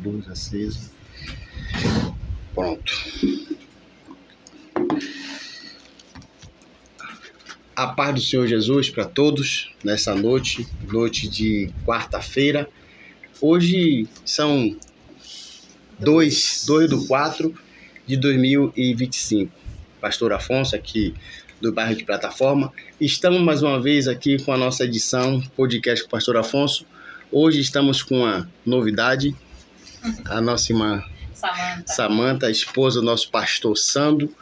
Luz acesa. Pronto. A paz do Senhor Jesus para todos nessa noite de quarta-feira. Hoje são 2/4/2025. Pastor Afonso aqui do bairro de Plataforma. Estamos mais uma vez aqui com a nossa edição podcast com o Pastor Afonso. Hoje estamos com uma novidade. A nossa irmã Samanta, a esposa do nosso pastor Sandro,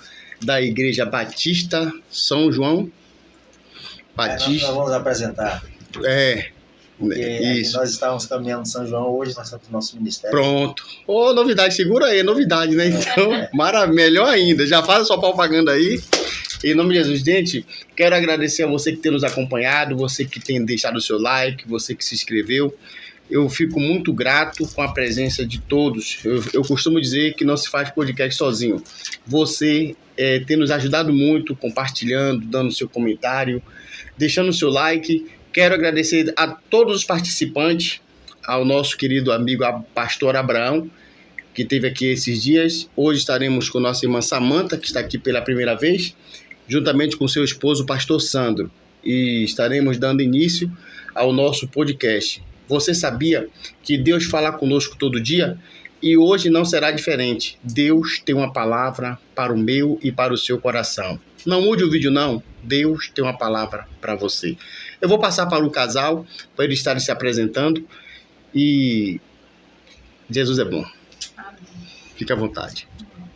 da Igreja Batista São João. Batista. Nós vamos apresentar. Isso. Nós estávamos caminhando São João, hoje nós estamos no nosso ministério. Pronto. Novidade, segura aí, novidade, né? Então, melhor ainda. Já faz a sua propaganda aí. Em nome de Jesus, gente, quero agradecer a você que tem nos acompanhado, você que tem deixado o seu like, você que se inscreveu. Eu fico muito grato com a presença de todos. Eu costumo dizer que não se faz podcast sozinho. Você tem nos ajudado muito, compartilhando, dando seu comentário, deixando o seu like. Quero agradecer a todos os participantes, ao nosso querido amigo pastor Abraão, que esteve aqui esses dias. Hoje estaremos com nossa irmã Samanta, que está aqui pela primeira vez, juntamente com seu esposo, o pastor Sandro. E estaremos dando início ao nosso podcast. Você sabia que Deus fala conosco todo dia? E hoje não será diferente. Deus tem uma palavra para o meu e para o seu coração. Não mude o vídeo não. Deus tem uma palavra para você. Eu vou passar para o casal, para eles estarem se apresentando. E Jesus é bom. Amém. Fique à vontade.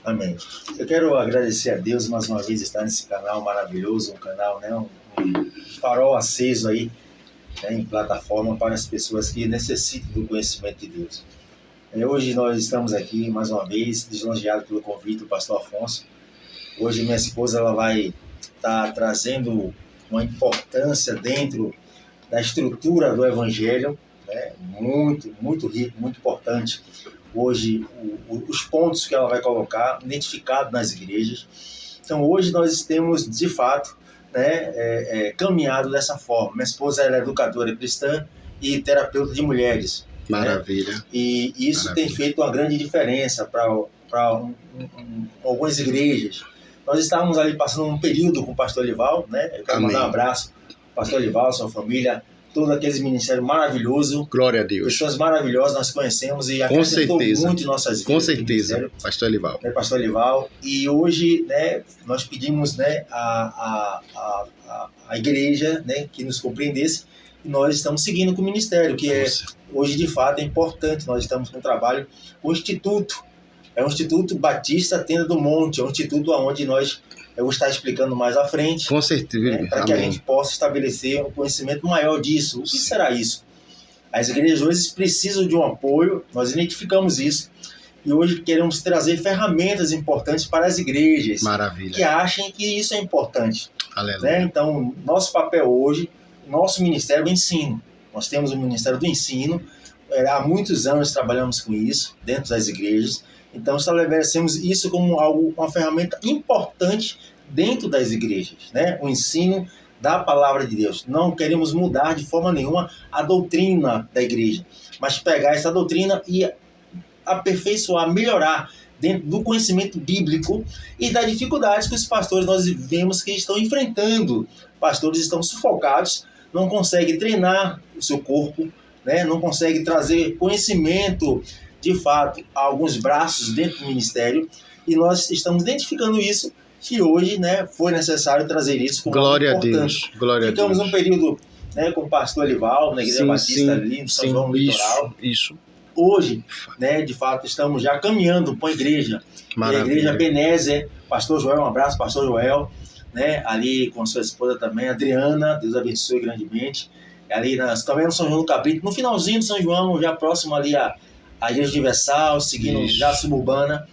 Amém. Eu quero agradecer a Deus mais uma vez estar nesse canal maravilhoso, um canal, né, um farol aceso aí, né, em plataforma para as pessoas que necessitam do conhecimento de Deus. Hoje nós estamos aqui mais uma vez, lisonjeado pelo convite do pastor Afonso. Hoje minha esposa ela vai estar trazendo uma importância dentro da estrutura do Evangelho, né, muito rico, muito importante. Hoje, os pontos que ela vai colocar, identificados nas igrejas. Então, hoje nós temos, de fato, né, caminhado dessa forma. Minha esposa ela é educadora cristã e terapeuta de mulheres. Maravilha. Né? E isso Maravilha. tem feito uma grande diferença para algumas igrejas. Nós estávamos ali passando um período com o pastor Lival, né? Eu quero mandar um abraço ao pastor Lival, sua família, todo aquele ministério maravilhoso. Glória a Deus. Pessoas maravilhosas, nós conhecemos e acrescentou muito em nossas vidas. Com certeza, pastor Lival. Né, pastor Lival. E hoje, né, nós pedimos, né, a igreja, né, que nos compreendesse, e nós estamos seguindo com o ministério, que hoje de fato é importante. Nós estamos com um trabalho, o Instituto, é o Instituto Batista Tenda do Monte, é um instituto onde eu vou estar explicando mais à frente. Com certeza. Né, para que a gente possa estabelecer um conhecimento maior disso. O que será isso? As igrejas hoje precisam de um apoio, nós identificamos isso, e hoje queremos trazer ferramentas importantes para as igrejas. Maravilha. Que achem que isso é importante. Aleluia. Né? Então, nosso papel hoje, nosso ministério é o ensino. Nós temos o Ministério do Ensino, há muitos anos trabalhamos com isso dentro das igrejas. Então, estabelecemos isso como uma ferramenta importante dentro das igrejas, né? O ensino da palavra de Deus. Não queremos mudar de forma nenhuma a doutrina da igreja, mas pegar essa doutrina e aperfeiçoar, melhorar dentro do conhecimento bíblico e das dificuldades que os pastores nós vemos que estão enfrentando. Pastores estão sufocados, não conseguem treinar o seu corpo, né? Não conseguem trazer conhecimento de fato, há alguns braços dentro do ministério, e nós estamos identificando isso, que hoje, né, foi necessário trazer isso como glória importante. A Deus. Glória Ficamos a Deus. Um período, né, com o pastor Lival, na Igreja Batista ali, no São João no Litoral. Isso. Hoje, né, de fato, estamos já caminhando para a igreja. Maravilha. A Igreja Benézer, pastor Joel, um abraço, pastor Joel, né, ali com a sua esposa também, Adriana, Deus abençoe grandemente. Ali também no São João do Cabrito, no finalzinho do São João, já próximo ali a Igreja Universal, seguindo já suburbana,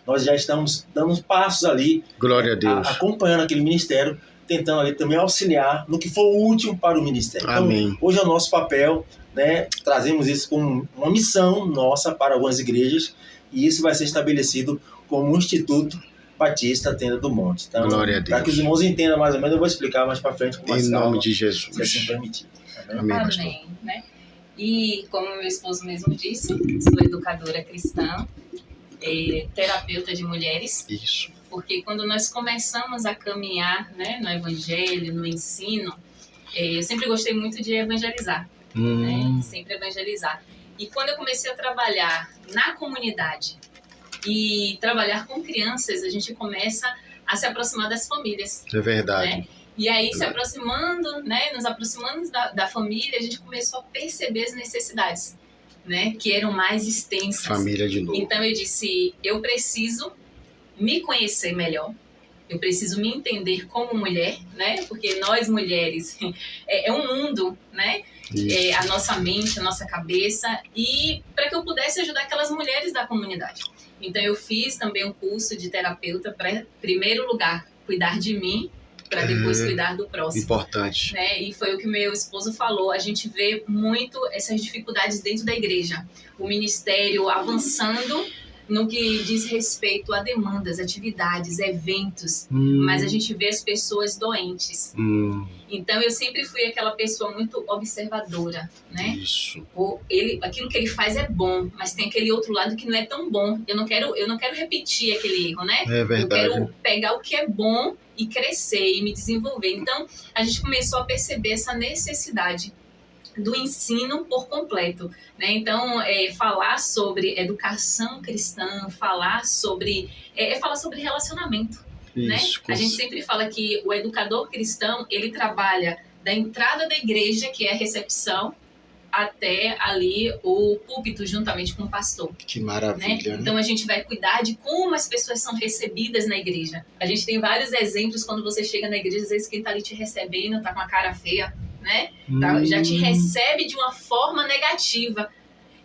nós já estamos dando uns passos ali. Glória a Deus. Acompanhando aquele ministério, tentando ali também auxiliar no que for útil para o ministério. Amém. Então, hoje é o nosso papel, né? Trazemos isso como uma missão nossa para algumas igrejas, e isso vai ser estabelecido como um Instituto Batista Tenda do Monte. Então, glória a Deus. Para que os irmãos entendam mais ou menos, eu vou explicar mais para frente com mais calma. Em nome de Jesus. Se assim permitir. Amém, pastor. Amém, né? E, como meu esposo mesmo disse, sou educadora cristã, terapeuta de mulheres. Isso. Porque quando nós começamos a caminhar, né, no evangelho, no ensino, eu sempre gostei muito de evangelizar, né? Sempre evangelizar. E quando eu comecei a trabalhar na comunidade e trabalhar com crianças, a gente começa a se aproximar das famílias. É verdade. Né? E aí, se aproximando, né, nos aproximando da família, a gente começou a perceber as necessidades, né, que eram mais extensas. Família de novo. Então eu disse, eu preciso me conhecer melhor, eu preciso me entender como mulher, né? Porque nós mulheres é um mundo, né? A nossa mente, a nossa cabeça, e para que eu pudesse ajudar aquelas mulheres da comunidade. Então eu fiz também um curso de terapeuta para, em primeiro lugar, cuidar de mim, para depois cuidar do próximo. Importante. Né? E foi o que meu esposo falou, a gente vê muito essas dificuldades dentro da igreja. O ministério avançando no que diz respeito a demandas, atividades, eventos, mas a gente vê as pessoas doentes. Então eu sempre fui aquela pessoa muito observadora, né? Isso. Aquilo que ele faz é bom, mas tem aquele outro lado que não é tão bom. Eu não quero repetir aquele erro, né? É verdade. Eu quero pegar o que é bom e crescer e me desenvolver. Então a gente começou a perceber essa necessidade do ensino por completo, né? Então, falar sobre educação cristã, falar sobre relacionamento, isso, né? A gente sempre fala que o educador cristão, ele trabalha da entrada da igreja, que é a recepção, até ali o púlpito, juntamente com o pastor. Que maravilha, né? Então, a gente vai cuidar de como as pessoas são recebidas na igreja. A gente tem vários exemplos quando você chega na igreja, às vezes quem tá ali te recebendo tá com a cara feia, né? Já te recebe de uma forma negativa.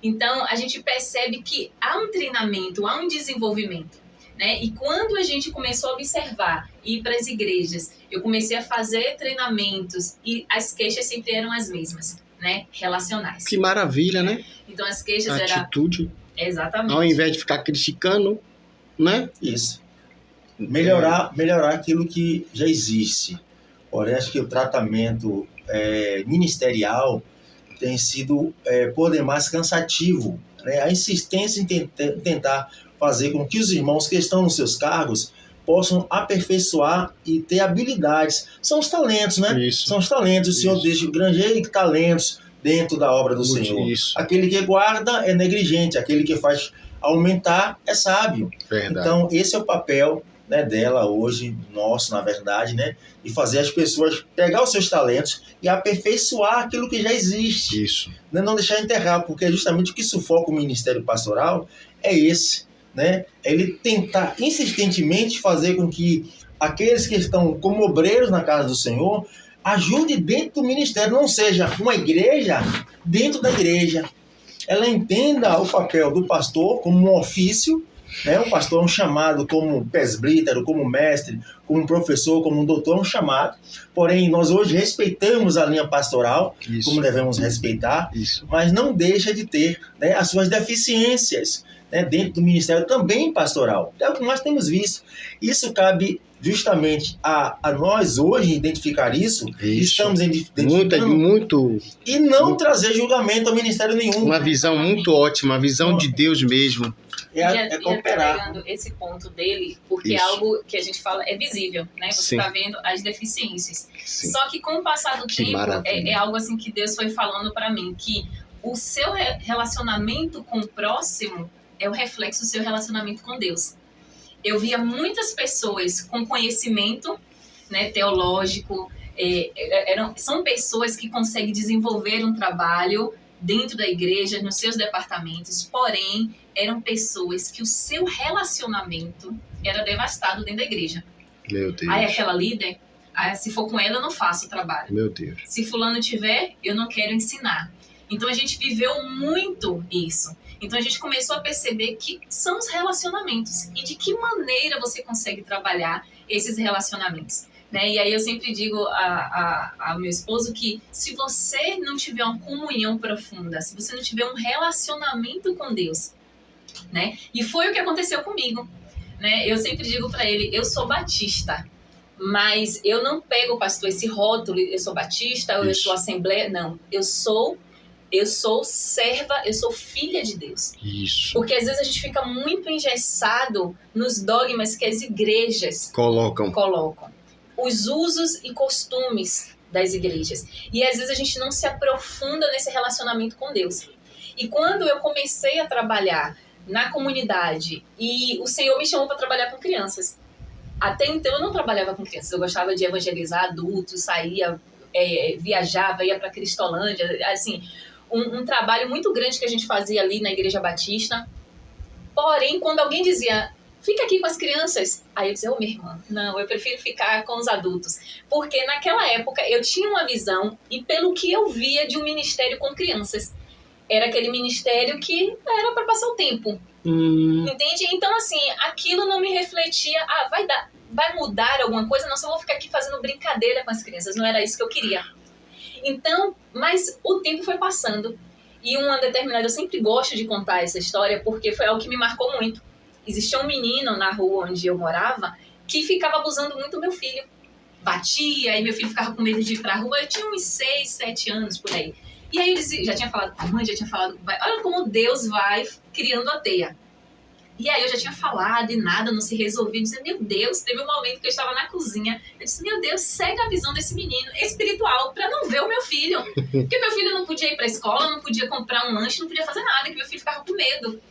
Então, a gente percebe que há um treinamento, há um desenvolvimento, né? E quando a gente começou a observar, ir para as igrejas, eu comecei a fazer treinamentos e as queixas sempre eram as mesmas, né? Relacionais. Que maravilha, né? Então, as queixas eram... Atitude. Exatamente. Ao invés de ficar criticando, né? Isso. Melhorar aquilo que já existe. Porém, acho que o tratamento ministerial tem sido por demais cansativo, né? A insistência em tentar fazer com que os irmãos que estão nos seus cargos possam aperfeiçoar e ter habilidades. São os talentos, né? Isso. São os talentos. O Senhor deixa granjeiro talentos dentro da obra do Senhor. Isso. Aquele que guarda é negligente, aquele que faz aumentar é sábio. Verdade. Então, esse é o papel, né, dela hoje, nosso, na verdade, né, e fazer as pessoas pegar os seus talentos e aperfeiçoar aquilo que já existe. Isso. Né, não deixar enterrar, porque justamente o que sufoca o ministério pastoral é esse, né? Ele tentar insistentemente fazer com que aqueles que estão como obreiros na casa do Senhor ajude dentro do ministério, não seja uma igreja dentro da igreja. Ela entenda o papel do pastor como um ofício, né? O pastor é um chamado como presbítero, como mestre, como professor, como um doutor, é um chamado. Porém, nós hoje respeitamos a linha pastoral, Isso. como devemos respeitar, Isso. mas não deixa de ter, né, as suas deficiências, né, dentro do ministério também pastoral. É o que nós temos visto. Isso cabe justamente a nós hoje identificar isso. Estamos identificando muito, e não trazer julgamento ao ministério nenhum. Uma visão muito ótima, uma visão de Deus mesmo. É cooperar. Pegando esse ponto dele, porque Isso. é algo que a gente fala, é visível, né? Você está vendo as deficiências. Sim. Só que com o passar do tempo, maravilha. é algo assim que Deus foi falando para mim, que o seu relacionamento com o próximo é o reflexo do seu relacionamento com Deus. Eu via muitas pessoas com conhecimento, né, teológico, são pessoas que conseguem desenvolver um trabalho dentro da igreja, nos seus departamentos, porém, eram pessoas que o seu relacionamento era devastado dentro da igreja. Meu Deus. Aí aquela líder, se for com ela, eu não faço o trabalho. Meu Deus. Se fulano tiver, eu não quero ensinar. Então a gente viveu muito isso. Então a gente começou a perceber que são os relacionamentos e de que maneira você consegue trabalhar esses relacionamentos. Né? E aí eu sempre digo ao meu esposo que se você não tiver uma comunhão profunda, se você não tiver um relacionamento com Deus, né? E foi o que aconteceu comigo. Né? Eu sempre digo para ele, eu sou batista, mas eu não pego, pastor, esse rótulo, eu sou batista ou eu sou assembleia, não. Eu sou Eu sou serva, eu sou filha de Deus. Isso. Porque às vezes a gente fica muito engessado nos dogmas que as igrejas Colocam. os usos e costumes das igrejas. E às vezes a gente não se aprofunda nesse relacionamento com Deus. E quando eu comecei a trabalhar na comunidade e o Senhor me chamou para trabalhar com crianças. Até então eu não trabalhava com crianças, eu gostava de evangelizar adultos, saía, viajava, ia para Cristolândia, assim, um trabalho muito grande que a gente fazia ali na Igreja Batista. Porém, quando alguém dizia, fica aqui com as crianças, aí eu dizia, minha irmã, não, eu prefiro ficar com os adultos. Porque naquela época eu tinha uma visão, e pelo que eu via de um ministério com crianças, era aquele ministério que era para passar o tempo. Entende? Então, assim, aquilo não me refletia, vai mudar alguma coisa? Não, só vou ficar aqui fazendo brincadeira com as crianças, não era isso que eu queria. Então, mas o tempo foi passando, e uma determinada, eu sempre gosto de contar essa história, porque foi algo que me marcou muito. Existia um menino na rua onde eu morava, que ficava abusando muito do meu filho. Batia, e meu filho ficava com medo de ir pra rua, eu tinha uns 6, 7 anos por aí. E aí eu dizia, já tinha falado com a mãe, já tinha falado com o pai, olha como Deus vai criando a teia. E aí eu já tinha falado e nada, não se resolvia. Eu disse, meu Deus, teve um momento que eu estava na cozinha. Eu disse, meu Deus, segue a visão desse menino espiritual para não ver o meu filho. Porque meu filho não podia ir para a escola, não podia comprar um lanche, não podia fazer nada, que meu filho ficava com medo.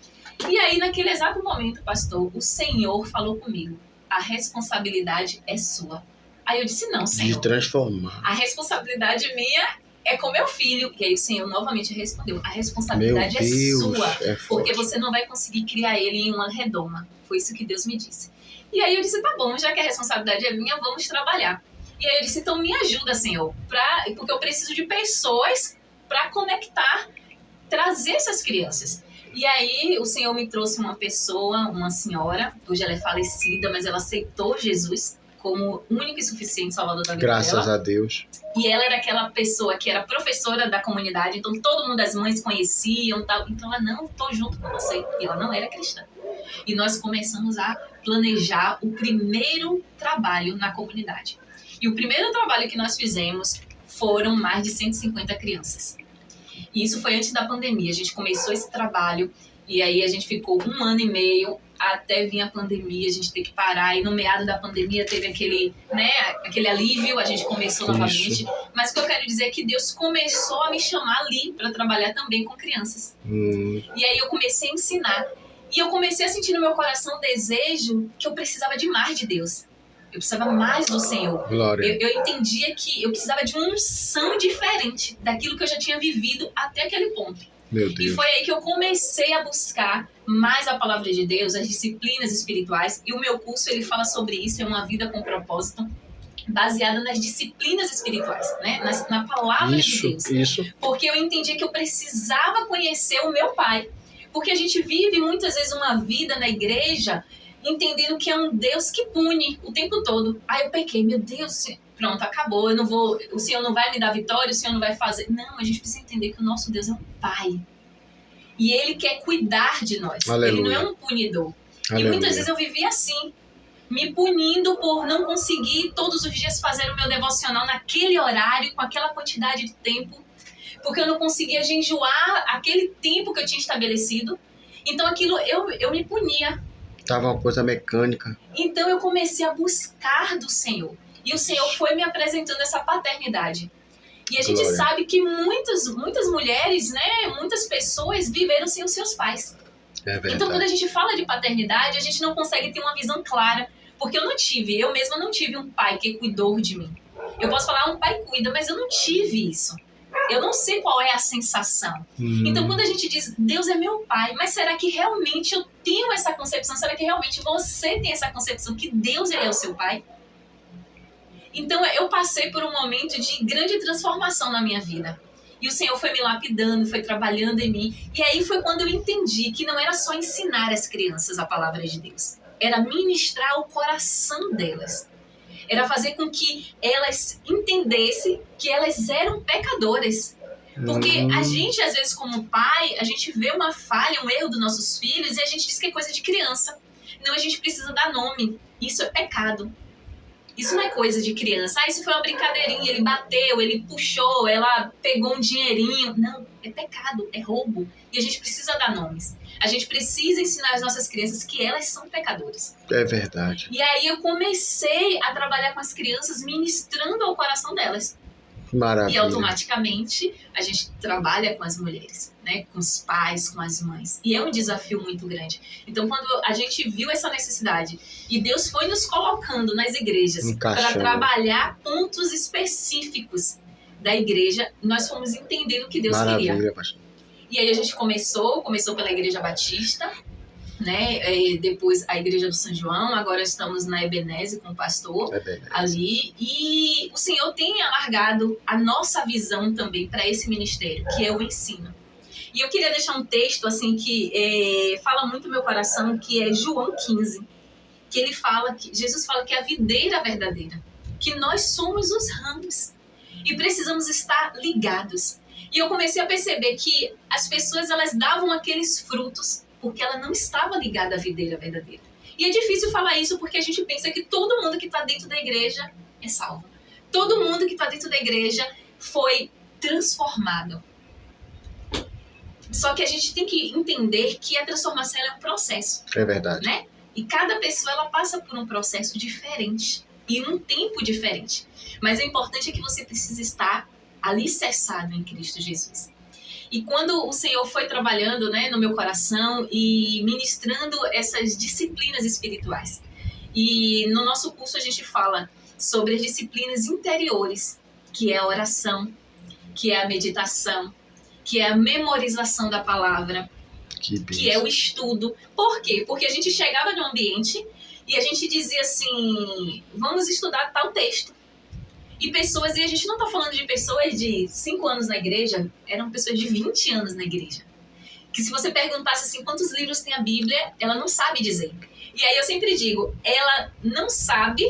E aí, naquele exato momento, pastor, o Senhor falou comigo, a responsabilidade é sua. Aí eu disse, não, Senhor. De transformar. A responsabilidade minha é com meu filho. E aí o Senhor novamente respondeu, a responsabilidade é sua, porque você não vai conseguir criar ele em uma redoma. Foi isso que Deus me disse. E aí eu disse, tá bom, já que a responsabilidade é minha, vamos trabalhar. E aí eu disse, então me ajuda, Senhor, porque eu preciso de pessoas para conectar, trazer essas crianças. E aí o Senhor me trouxe uma pessoa, uma senhora, hoje ela é falecida, mas ela aceitou Jesus como único e suficiente salvador da vida dela. Graças a Deus. E ela era aquela pessoa que era professora da comunidade, então todo mundo, as mães conheciam, tal. Então ela, não, tô junto com você. E ela não era cristã. E nós começamos a planejar o primeiro trabalho na comunidade. E o primeiro trabalho que nós fizemos foram mais de 150 crianças. E isso foi antes da pandemia. A gente começou esse trabalho e aí a gente ficou 1 ano e meio até vir a pandemia, a gente ter que parar. E no meado da pandemia teve aquele alívio, a gente começou novamente. Mas o que eu quero dizer é que Deus começou a me chamar ali para trabalhar também com crianças. E aí eu comecei a ensinar. E eu comecei a sentir no meu coração o desejo que eu precisava de mais de Deus. Eu precisava mais do Senhor. Glória. Eu entendia que eu precisava de uma unção diferente daquilo que eu já tinha vivido até aquele ponto. Meu Deus. E foi aí que eu comecei a buscar mais a palavra de Deus, as disciplinas espirituais. E o meu curso, ele fala sobre isso, é uma vida com propósito, baseada nas disciplinas espirituais, né? Na palavra de Deus. Isso. Porque eu entendia que eu precisava conhecer o meu Pai. Porque a gente vive muitas vezes uma vida na igreja entendendo que é um Deus que pune o tempo todo. Aí eu pequei, meu Deus, pronto, acabou, o Senhor não vai me dar vitória, o Senhor não vai fazer. Não, a gente precisa entender que o nosso Deus é um Pai. E Ele quer cuidar de nós. Aleluia. Ele não é um punidor. Aleluia. E muitas vezes eu vivia assim, me punindo por não conseguir todos os dias fazer o meu devocional naquele horário, com aquela quantidade de tempo, porque eu não conseguia jejuar aquele tempo que eu tinha estabelecido. Então aquilo, eu me punia. Tava uma coisa mecânica. Então eu comecei a buscar do Senhor. E o Senhor foi me apresentando essa paternidade. E a gente sabe que muitas mulheres, né, muitas pessoas viveram sem os seus pais. É verdade. Então quando a gente fala de paternidade, a gente não consegue ter uma visão clara. Porque eu mesma não tive um pai que cuidou de mim. Eu posso falar, um pai cuida, mas eu não tive isso. Eu não sei qual é a sensação. Então, quando a gente diz, Deus é meu pai, mas será que realmente eu tenho essa concepção? Será que realmente você tem essa concepção que Deus ele é o seu pai? Então, eu passei por um momento de grande transformação na minha vida. E o Senhor foi me lapidando, foi trabalhando em mim. E aí foi quando eu entendi que não era só ensinar as crianças a palavra de Deus. Era ministrar o coração delas. Era fazer com que elas entendessem que elas eram pecadoras. Porque a gente, às vezes, como pai, a gente vê uma falha, um erro dos nossos filhos e a gente diz que é coisa de criança. Não, a gente precisa dar nome. Isso é pecado. Isso não é coisa de criança. Ah, isso foi uma brincadeirinha, ele bateu, ele puxou, ela pegou um dinheirinho. Não, é pecado, é roubo. E a gente precisa dar nomes. A gente precisa ensinar as nossas crianças que elas são pecadoras. É verdade. E aí eu comecei a trabalhar com as crianças, ministrando ao coração delas. Maravilha. E automaticamente a gente trabalha com as mulheres, né? Com os pais, com as mães. E é um desafio muito grande. Então, quando a gente viu essa necessidade e Deus foi nos colocando nas igrejas para trabalhar pontos específicos da igreja, nós fomos entendendo o que Deus queria. Maravilha, pastor. E aí a gente começou pela Igreja Batista, né? Depois a Igreja do São João, agora estamos na Ebenezer com o pastor ali. E o Senhor tem alargado a nossa visão também para esse ministério, que é o ensino. E eu queria deixar um texto assim que fala muito no meu coração, que é João 15, que ele fala que Jesus fala que é a videira verdadeira, que nós somos os ramos e precisamos estar ligados. E eu comecei a perceber que as pessoas elas davam aqueles frutos porque ela não estava ligada à videira verdadeira. E é difícil falar isso porque a gente pensa que todo mundo que está dentro da igreja é salvo. Todo mundo que está dentro da igreja foi transformado. Só que a gente tem que entender que a transformação é um processo. É verdade. Né? E cada pessoa ela passa por um processo diferente e um tempo diferente. Mas o importante é que você precisa estar alicerçado em Cristo Jesus. E quando o Senhor foi trabalhando, né, no meu coração e ministrando essas disciplinas espirituais. E no nosso curso a gente fala sobre as disciplinas interiores, que é a oração, que é a meditação, que é a memorização da palavra, que é o estudo. Por quê? Porque a gente chegava num ambiente e a gente dizia assim, vamos estudar tal texto. E a gente não está falando de pessoas de 5 anos na igreja, eram pessoas de 20 anos na igreja. Que se você perguntasse assim, quantos livros tem a Bíblia, ela não sabe dizer. E aí eu sempre digo, ela não sabe,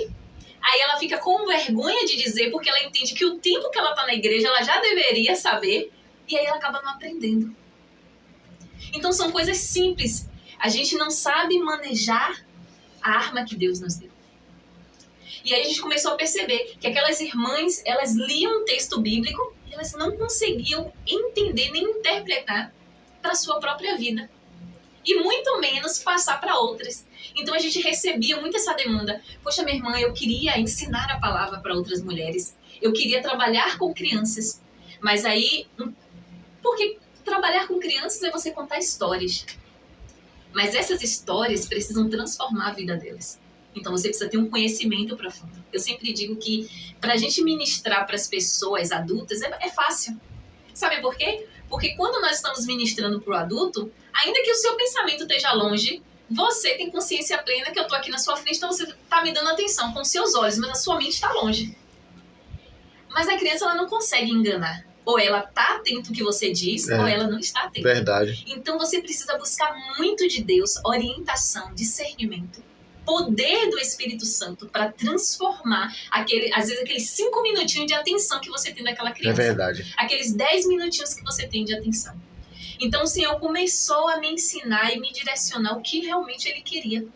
aí ela fica com vergonha de dizer, porque ela entende que o tempo que ela está na igreja, ela já deveria saber, e aí ela acaba não aprendendo. Então são coisas simples. A gente não sabe manejar a arma que Deus nos deu. E aí a gente começou a perceber que aquelas irmãs, elas liam um texto bíblico e elas não conseguiam entender nem interpretar para a sua própria vida. E muito menos passar para outras. Então a gente recebia muito essa demanda. Poxa, minha irmã, eu queria ensinar a palavra para outras mulheres. Eu queria trabalhar com crianças. Mas aí, porque trabalhar com crianças é você contar histórias. Mas essas histórias precisam transformar a vida delas. Então você precisa ter um conhecimento profundo. Eu sempre digo que para a gente ministrar para as pessoas adultas é fácil. Sabe por quê? Porque quando nós estamos ministrando para o adulto, ainda que o seu pensamento esteja longe, você tem consciência plena que eu estou aqui na sua frente, então você está me dando atenção com os seus olhos, mas a sua mente está longe. Mas a criança ela não consegue enganar. Ou ela está atenta ao que você diz, ou ela não está atenta. Verdade. Então você precisa buscar muito de Deus, orientação, discernimento, poder do Espírito Santo para transformar às vezes aqueles 5 minutinhos de atenção que você tem daquela criança. É verdade. Aqueles 10 minutinhos que você tem de atenção. Então o Senhor começou a me ensinar e me direcionar o que realmente Ele queria.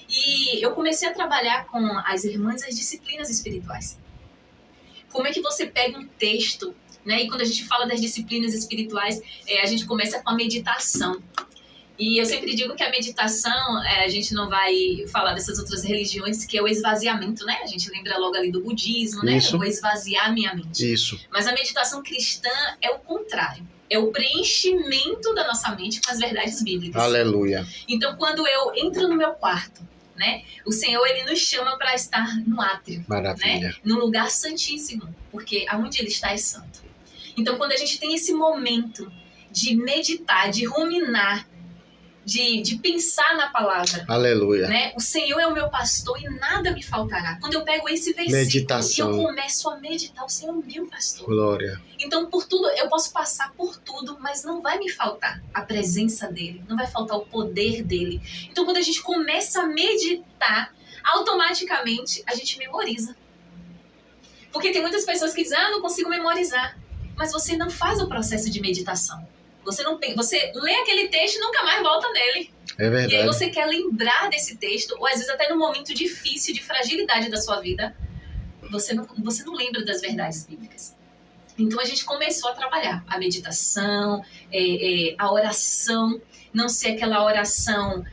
E eu comecei a trabalhar com as irmãs as disciplinas espirituais. Como é que você pega um texto, né? E quando a gente fala das disciplinas espirituais, a gente começa com a meditação. E eu sempre digo que a meditação, a gente não vai falar dessas outras religiões, que é o esvaziamento, né? A gente lembra logo ali do budismo, né? Eu vou esvaziar minha mente. Isso. Mas a meditação cristã é o contrário. É o preenchimento da nossa mente com as verdades bíblicas. Aleluia. Então, quando eu entro no meu quarto, né? O Senhor, Ele nos chama para estar no átrio. Maravilha. Né? No lugar santíssimo, porque aonde Ele está é santo. Então, quando a gente tem esse momento de meditar, de ruminar, de pensar na palavra. Aleluia. Né? O Senhor é o meu pastor e nada me faltará. Quando eu pego esse versículo meditação. E eu começo a meditar, o Senhor é o meu pastor. Glória. Então, por tudo, eu posso passar por tudo, mas não vai me faltar a presença dEle, não vai faltar o poder dEle. Então, quando a gente começa a meditar, automaticamente a gente memoriza. Porque tem muitas pessoas que dizem, não consigo memorizar. Mas você não faz o processo de meditação. Você lê aquele texto e nunca mais volta nele. É E aí verdade. você quer lembrar desse texto, ou às vezes até num momento difícil, de fragilidade da sua vida, você não lembra das verdades bíblicas. Então a gente começou a trabalhar a meditação, a oração, não ser aquela oração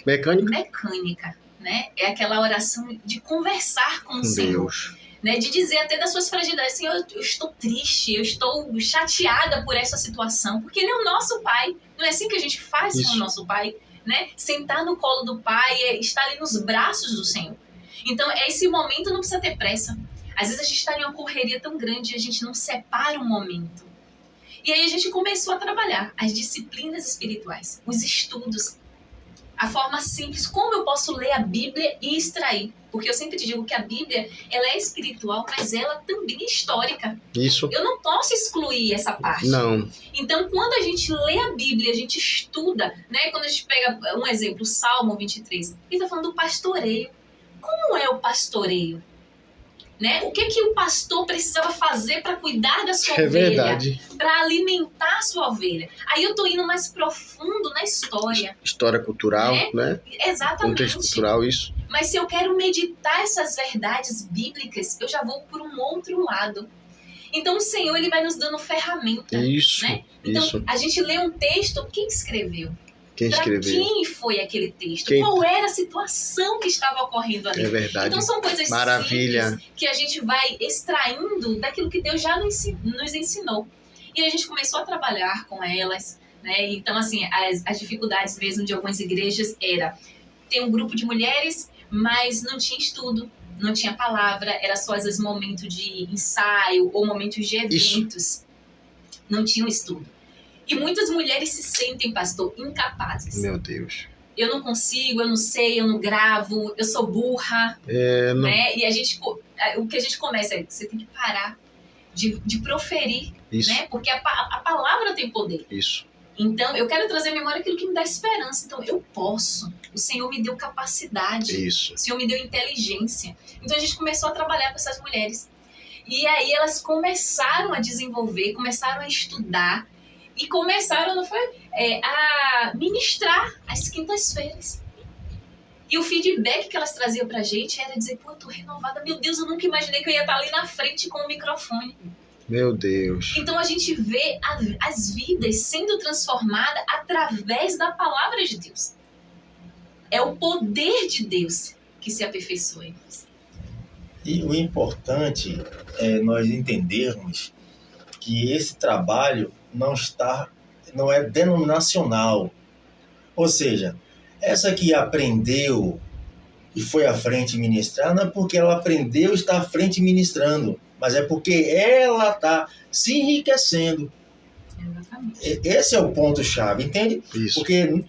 mecânica, né? É aquela oração de conversar com o Senhor. Deus. Né, de dizer até das suas fragilidades, Senhor, eu estou triste, eu estou chateada por essa situação, porque Ele é o nosso Pai. Não é assim que a gente faz com o nosso Pai? Né? Sentar no colo do Pai é estar ali nos braços do Senhor. Então, esse momento não precisa ter pressa. Às vezes a gente está em uma correria tão grande e a gente não separa um momento. E aí a gente começou a trabalhar as disciplinas espirituais, os estudos, a forma simples, como eu posso ler a Bíblia e extrair. Porque eu sempre digo que a Bíblia, ela é espiritual, mas ela também é histórica. Isso. Eu não posso excluir essa parte. Não. Então, quando a gente lê a Bíblia, a gente estuda, né? Quando a gente pega um exemplo, o Salmo 23, ele está falando do pastoreio. Como é o pastoreio? Né? O que o pastor precisava fazer para cuidar da sua ovelha? Para alimentar a sua ovelha. Aí eu estou indo mais profundo na história. História cultural, né? Exatamente. Contexto cultural, isso. Mas se eu quero meditar essas verdades bíblicas, eu já vou por um outro lado. Então o Senhor, Ele vai nos dando ferramenta. Isso, né? Então isso. a gente lê um texto, quem escreveu? Quem escreveu? Quem foi aquele texto? Qual era a situação que estava ocorrendo ali? É verdade. Então são coisas simples que a gente vai extraindo daquilo que Deus já nos ensinou. E a gente começou a trabalhar com elas, né? Então, assim, as dificuldades mesmo de algumas igrejas era ter um grupo de mulheres, mas não tinha estudo, não tinha palavra, era só às vezes momento de ensaio ou momentos de eventos. Isso. Não tinha um estudo. E muitas mulheres se sentem, pastor, incapazes. Meu Deus. Eu não consigo, eu não sei, eu não gravo, eu sou burra. Né? E o que a gente começa é, você tem que parar de proferir, isso. Né? Porque a palavra tem poder. Isso. Então, eu quero trazer à memória aquilo que me dá esperança. Então, eu posso. O Senhor me deu capacidade. Isso. O Senhor me deu inteligência. Então, a gente começou a trabalhar com essas mulheres. E aí, elas começaram a desenvolver, começaram a estudar. E começaram, não foi? A ministrar às quintas-feiras. E o feedback que elas traziam pra gente era dizer, pô, eu tô renovada. Meu Deus, eu nunca imaginei que eu ia estar ali na frente com o microfone. Meu Deus. Então a gente vê as vidas sendo transformadas através da palavra de Deus. É o poder de Deus que se aperfeiçoa em nós. E o importante é nós entendermos que esse trabalho não é denominacional. Ou seja, essa que aprendeu e foi à frente ministrar, não é porque ela aprendeu e está à frente ministrando, mas é porque ela está se enriquecendo. Exatamente. Esse é o ponto-chave, entende? Isso. Porque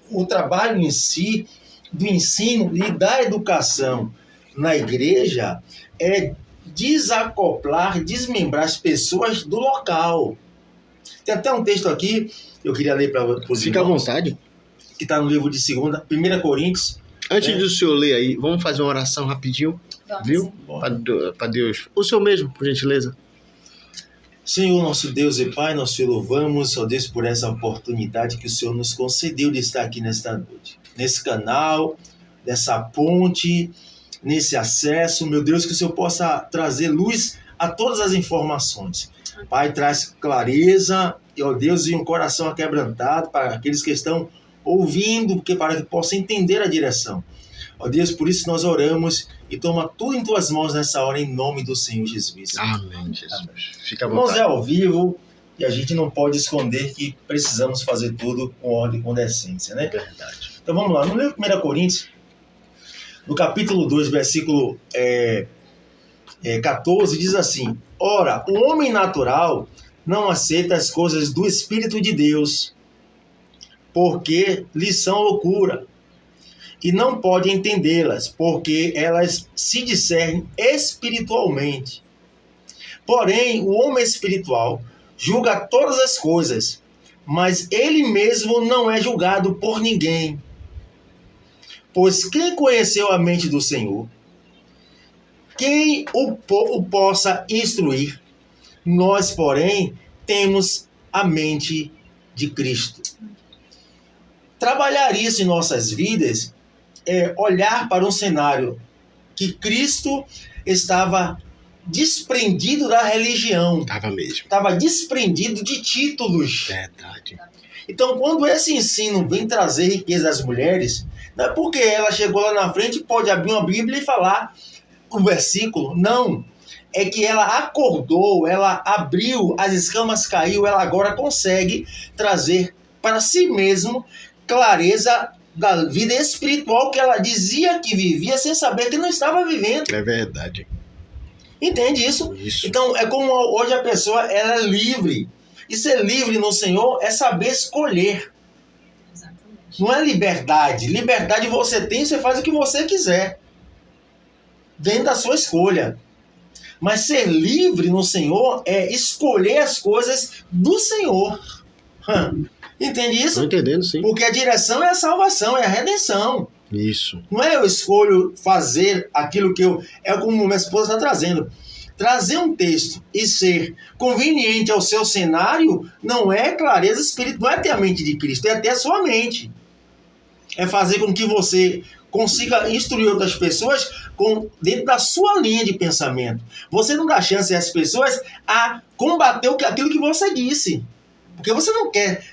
o trabalho em si, do ensino e da educação na igreja, é desacoplar, desmembrar as pessoas do local. Tem até um texto aqui, eu queria ler para vocês. Fica à vontade. Que está no livro de 1 Coríntios. Antes do senhor ler aí, vamos fazer uma oração rapidinho, viu? Para Deus. O senhor mesmo, por gentileza. Senhor, nosso Deus e Pai, nós te louvamos, ó Deus, por essa oportunidade que o Senhor nos concedeu de estar aqui nesta noite. Nesse canal, nessa ponte, nesse acesso, meu Deus, que o Senhor possa trazer luz a todas as informações. Pai, traz clareza, ó Deus, e um coração aquebrantado para aqueles que estão ouvindo, porque para que possam entender a direção. Ó Deus, por isso nós oramos e toma tudo em tuas mãos nessa hora, em nome do Senhor Jesus. Amém, Jesus. Fica à Irmãos, vontade. é ao vivo e a gente não pode esconder que precisamos fazer tudo com ordem e com decência, né? Verdade. Então vamos lá, no livro 1 Coríntios, no capítulo 2, versículo 14, diz assim: ora, o homem natural não aceita as coisas do Espírito de Deus, porque lhes são loucura, e não pode entendê-las, porque elas se discernem espiritualmente. Porém, o homem espiritual julga todas as coisas, mas ele mesmo não é julgado por ninguém. Pois quem conheceu a mente do Senhor, quem o possa instruir? Nós, porém, temos a mente de Cristo. trabalhar isso em nossas vidas é olhar para um cenário que Cristo estava desprendido da religião, Tava mesmo. estava desprendido de títulos. Verdade. Então, quando esse ensino vem trazer riqueza às mulheres, não é porque ela chegou lá na frente e pode abrir uma Bíblia e falar um versículo. Não. É que ela acordou, ela abriu, as escamas caiu, ela agora consegue trazer para si mesmo clareza da vida espiritual que ela dizia que vivia sem saber que não estava vivendo. É verdade. Entende isso? Isso. Então, é como hoje a pessoa ela é livre. E ser livre no Senhor é saber escolher. Exatamente. Não é liberdade. Liberdade você tem, você faz o que você quiser. Dentro da sua escolha. Mas ser livre no Senhor é escolher as coisas do Senhor. Entende Tô isso? entendendo, sim. Porque a direção é a salvação, é a redenção. Isso. Não é eu escolho fazer aquilo que eu... É como minha esposa está trazendo. Trazer um texto e ser conveniente ao seu cenário não é clareza espiritual, não é ter a mente de Cristo, é ter a sua mente. É fazer com que você consiga instruir outras pessoas dentro da sua linha de pensamento. Você não dá chance às pessoas a combater aquilo que você disse. Porque você não quer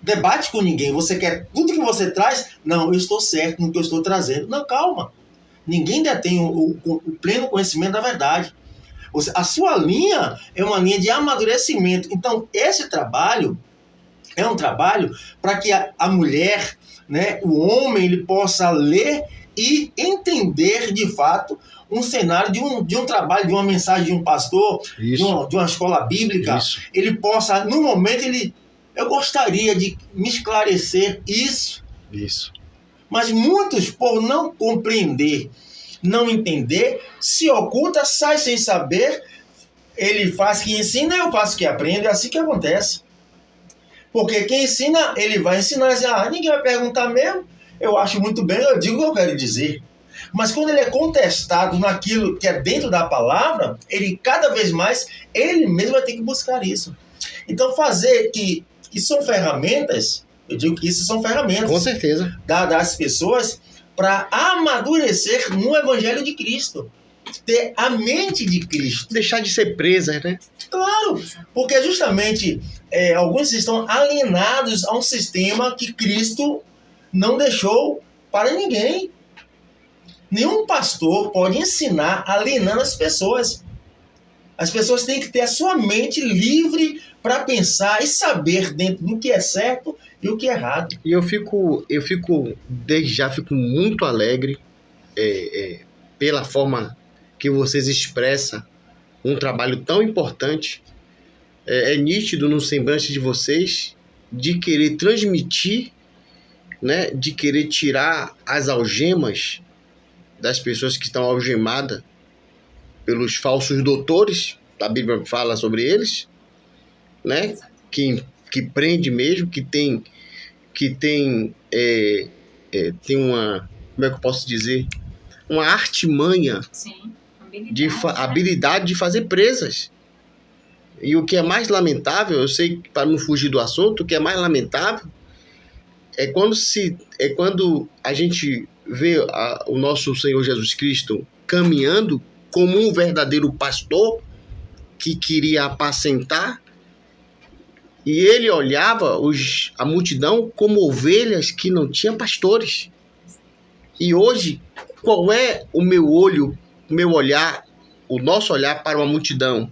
debate com ninguém, você quer tudo que você traz. Não, eu estou certo no que eu estou trazendo. Não, calma. Ninguém detém o pleno conhecimento da verdade. A sua linha é uma linha de amadurecimento. Então, esse trabalho é um trabalho para que a mulher, né, o homem, ele possa ler e entender, de fato, um cenário de um trabalho, de uma mensagem de um pastor, de uma escola bíblica. Isso. Ele possa, no momento, eu gostaria de me esclarecer isso. Isso. Mas muitos, por não compreender, não entender, se oculta, sai sem saber, ele faz que ensina, eu faço que aprendo, é assim que acontece. Porque quem ensina, ele vai ensinar, ninguém vai perguntar mesmo, eu acho muito bem, eu digo o que eu quero dizer. Mas quando ele é contestado naquilo que é dentro da palavra, ele cada vez mais, ele mesmo vai ter que buscar isso. Então fazer que são ferramentas, eu digo que isso são ferramentas. Com certeza. Dadas às pessoas para amadurecer no Evangelho de Cristo. Ter a mente de Cristo. Deixar de ser presa, né? Claro, porque justamente alguns estão alienados a um sistema que Cristo não deixou para ninguém. Nenhum pastor pode ensinar alienando as pessoas. As pessoas têm que ter a sua mente livre para pensar e saber dentro do que é certo e o que é errado. E eu fico desde já fico muito alegre pela forma que vocês expressam um trabalho tão importante. É nítido no semblante de vocês de querer transmitir, né, de querer tirar as algemas das pessoas que estão algemadas pelos falsos doutores, a Bíblia fala sobre eles, né, que prende mesmo, que tem uma, como é que eu posso dizer, uma artimanha. Sim, habilidade de fazer presas. E o que é mais lamentável, eu sei, para não fugir do assunto, o que é mais lamentável é quando a gente vê o nosso Senhor Jesus Cristo caminhando como um verdadeiro pastor que queria apacentar, e ele olhava a multidão como ovelhas que não tinham pastores. E hoje, qual é o meu olhar, o nosso olhar para uma multidão?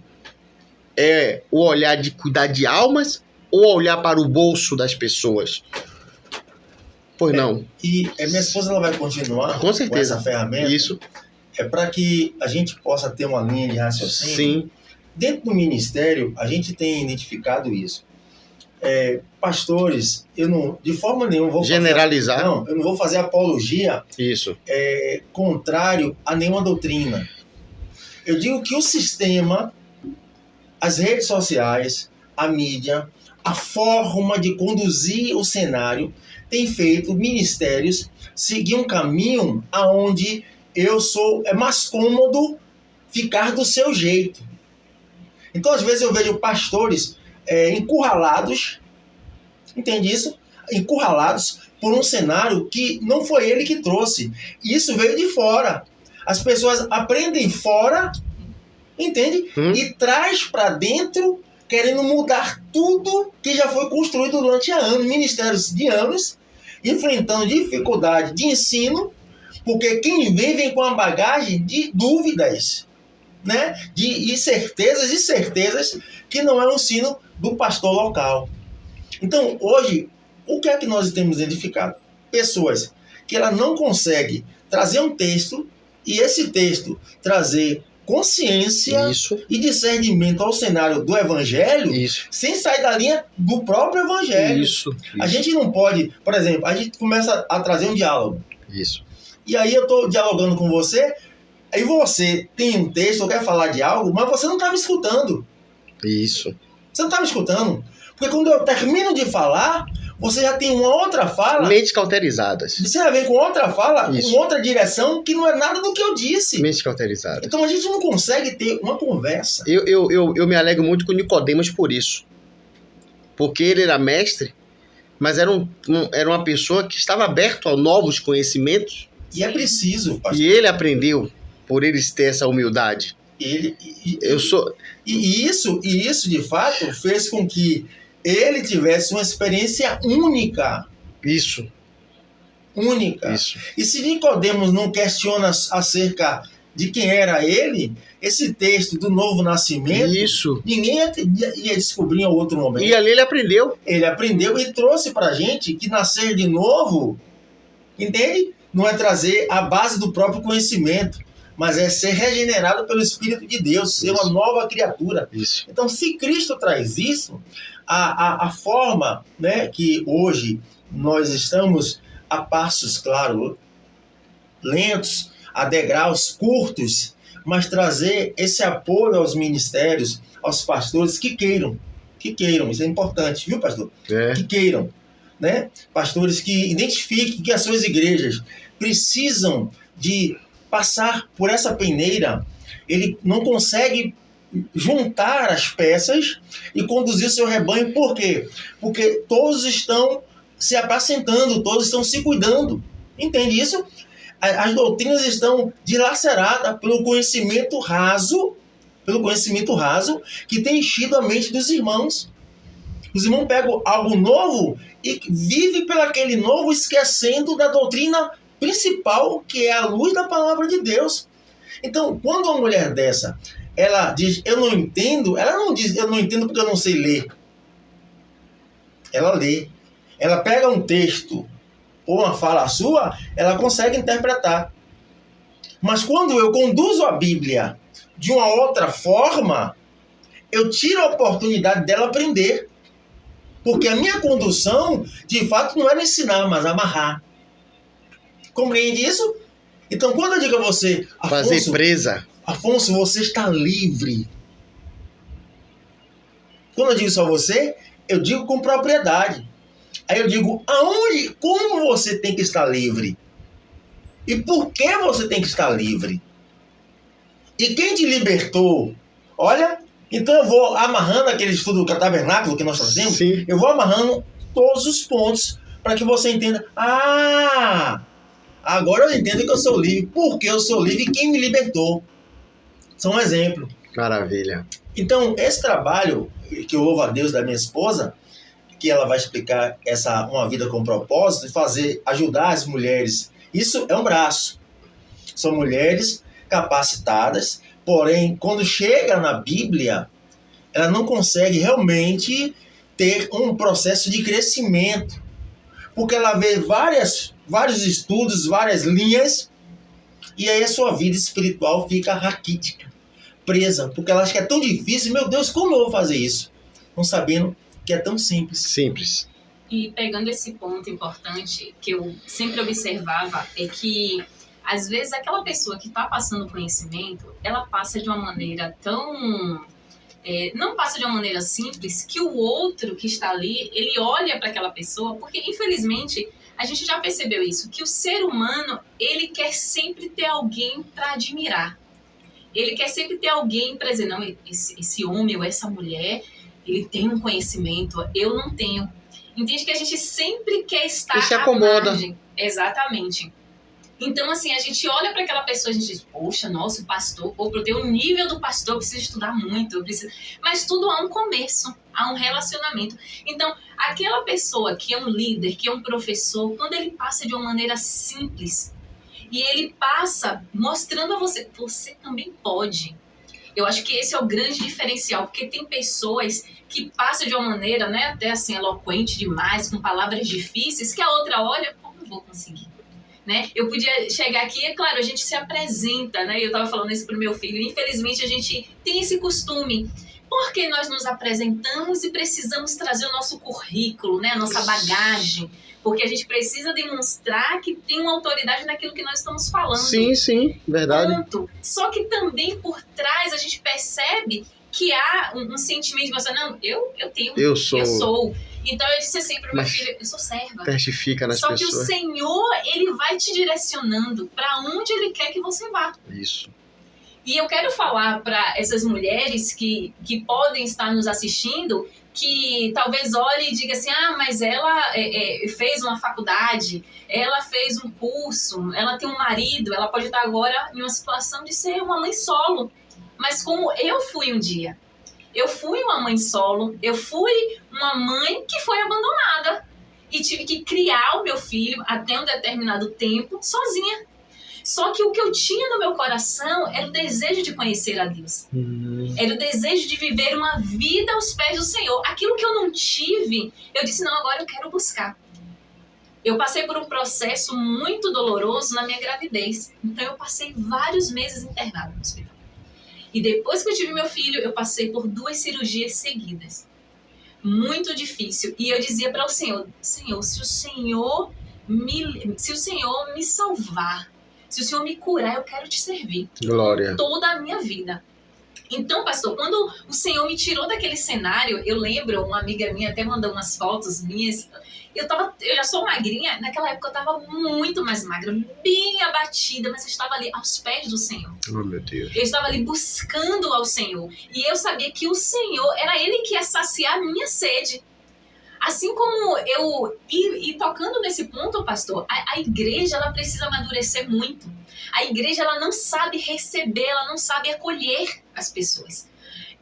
É o olhar de cuidar de almas ou olhar para o bolso das pessoas? Pois não. E minha esposa ela vai continuar Com certeza. essa ferramenta. Isso. É para que a gente possa ter uma linha de raciocínio. Sim. Dentro do ministério, a gente tem identificado isso. Pastores, eu não, de forma nenhuma, vou generalizar. Eu não vou fazer apologia Isso. Contrário a nenhuma doutrina. Eu digo que o sistema, as redes sociais, a mídia, a forma de conduzir o cenário tem feito ministérios seguir um caminho aonde é mais cômodo ficar do seu jeito. Então, às vezes, eu vejo pastores encurralados, entende isso? encurralados por um cenário que não foi ele que trouxe. Isso veio de fora. As pessoas aprendem fora, entende? E traz para dentro, querendo mudar tudo que já foi construído durante anos, ministérios de anos, enfrentando dificuldade de ensino, porque quem vem com a bagagem de dúvidas, né? De certezas que não é o ensino do pastor local. Então, hoje, o que é que nós temos identificado? Pessoas que ela não consegue trazer um texto e esse texto trazer consciência e discernimento ao cenário do evangelho sem sair da linha do próprio evangelho. A gente não pode, por exemplo, a gente começa a trazer um diálogo. E aí eu estou dialogando com você, aí você tem um texto, ou quer falar de algo, mas você não está me escutando. Você não está me escutando. Porque quando eu termino de falar, você já tem uma outra fala. Mentes cauterizadas. Você já vem com outra fala, com outra direção, que não é nada do que eu disse. Mentes cauterizadas. Então a gente não consegue ter uma conversa. Eu me alegro muito com Nicodemos por isso. Porque ele era mestre, mas era uma pessoa que estava aberto a novos conhecimentos. E é preciso, pastor. E ele aprendeu, por eles ter essa humildade. E isso, de fato, fez com que ele tivesse uma experiência única. Única. E se Nicodemos não questiona acerca de quem era ele, esse texto do novo nascimento, ninguém ia descobrir em outro momento. E ali ele aprendeu. Ele aprendeu e trouxe pra gente que nascer de novo, entende? Não é trazer a base do próprio conhecimento, mas é ser regenerado pelo Espírito de Deus, ser uma nova criatura. Então, se Cristo traz isso, a forma, né, que hoje nós estamos a passos, claro, lentos, a degraus curtos, mas trazer esse apoio aos ministérios, aos pastores que queiram, isso é importante, viu, pastor? Que queiram, né? Pastores que identifiquem que as suas igrejas precisam de passar por essa peneira. Ele não consegue juntar as peças e conduzir seu rebanho. Por quê? Porque todos estão se apacentando, todos estão se cuidando. Entende isso? As doutrinas estão dilaceradas pelo conhecimento raso que tem enchido a mente dos irmãos. Os irmãos pegam algo novo e vivem pelo aquele novo, esquecendo da doutrina principal, que é a luz da palavra de Deus. Então, quando uma mulher dessa, ela diz, eu não entendo, ela não diz, eu não entendo porque eu não sei ler. Ela lê. Ela pega um texto ou uma fala sua, ela consegue interpretar. Mas quando eu conduzo a Bíblia de uma outra forma, eu tiro a oportunidade dela aprender. Porque a minha condução, de fato, não era ensinar, mas amarrar. Compreende isso? Então, quando eu digo a você, Afonso, fazer presa. Afonso, você está livre. Quando eu digo isso a você, eu digo com propriedade. Aí eu digo, como você tem que estar livre? E por que você tem que estar livre? E quem te libertou? Olha, então eu vou amarrando aquele estudo do tabernáculo que nós trazemos, eu vou amarrando todos os pontos para que você entenda. Agora eu entendo que eu sou livre. Por que eu sou livre e quem me libertou? São um exemplo. Maravilha. Então, esse trabalho, que eu louvo a Deus da minha esposa, que ela vai explicar uma vida com propósito, de ajudar as mulheres. Isso é um braço. São mulheres capacitadas, porém, quando chega na Bíblia, ela não consegue realmente ter um processo de crescimento. Porque ela vê vários estudos, várias linhas, e aí a sua vida espiritual fica raquítica, presa, porque ela acha que é tão difícil. Meu Deus, como eu vou fazer isso? Não sabendo que é tão simples. E pegando esse ponto importante que eu sempre observava, é que às vezes aquela pessoa que está passando conhecimento, ela passa de uma maneira tão... não passa de uma maneira simples, que o outro que está ali, ele olha para aquela pessoa, porque infelizmente a gente já percebeu isso, que o ser humano, ele quer sempre ter alguém para admirar. Ele quer sempre ter alguém para dizer, não, esse homem ou essa mulher, ele tem um conhecimento, eu não tenho. Entende que a gente sempre quer estar E se à acomoda. margem. Exatamente. Então, assim, a gente olha para aquela pessoa e a gente diz, poxa, nossa, o pastor, ou para eu ter o nível do pastor, eu preciso estudar muito, eu preciso... Mas tudo há um começo, há um relacionamento. Então, aquela pessoa que é um líder, que é um professor, quando ele passa de uma maneira simples, e ele passa mostrando a você, você também pode. Eu acho que esse é o grande diferencial, porque tem pessoas que passam de uma maneira, né, até assim, eloquente demais, com palavras difíceis, que a outra olha, como eu vou conseguir? Né? Eu podia chegar aqui, é claro, a gente se apresenta, né? Eu estava falando isso pro meu filho. Infelizmente, a gente tem esse costume. Porque nós nos apresentamos e precisamos trazer o nosso currículo, né? A nossa bagagem. Porque a gente precisa demonstrar que tem uma autoridade naquilo que nós estamos falando. Sim, verdade. Ponto. Só que também por trás a gente percebe que há um sentimento de você, não, eu tenho, Eu sou. Então eu disse assim pro meu Mas filho, eu sou serva. Testifica nas Só pessoas. que o Senhor, ele vai te direcionando para onde ele quer que você vá. Isso. E eu quero falar para essas mulheres que podem estar nos assistindo, que talvez olhe e diga assim, mas ela fez uma faculdade, ela fez um curso, ela tem um marido, ela pode estar agora em uma situação de ser uma mãe solo. Mas como eu fui um dia, eu fui uma mãe solo, eu fui uma mãe que foi abandonada e tive que criar o meu filho até um determinado tempo sozinha. Só que o que eu tinha no meu coração era o desejo de conhecer a Deus. Era o desejo de viver uma vida aos pés do Senhor. Aquilo que eu não tive, eu disse, não, agora eu quero buscar. Eu passei por um processo muito doloroso na minha gravidez. Então eu passei vários meses internada no hospital. E depois que eu tive meu filho, eu passei por 2 cirurgias seguidas. Muito difícil. E eu dizia para o Senhor, Senhor, se o Senhor me salvar, se o Senhor me curar, eu quero te servir. Glória. Toda a minha vida. Então, pastor, quando o Senhor me tirou daquele cenário, eu lembro, uma amiga minha até mandou umas fotos minhas, eu já sou magrinha, naquela época eu estava muito mais magra, bem abatida, mas eu estava ali aos pés do Senhor. Oh, meu Deus. Eu estava ali buscando ao Senhor. E eu sabia que o Senhor, era Ele que ia saciar a minha sede. Assim como e tocando nesse ponto, pastor, a igreja, ela precisa amadurecer muito. A igreja, ela não sabe receber, ela não sabe acolher as pessoas.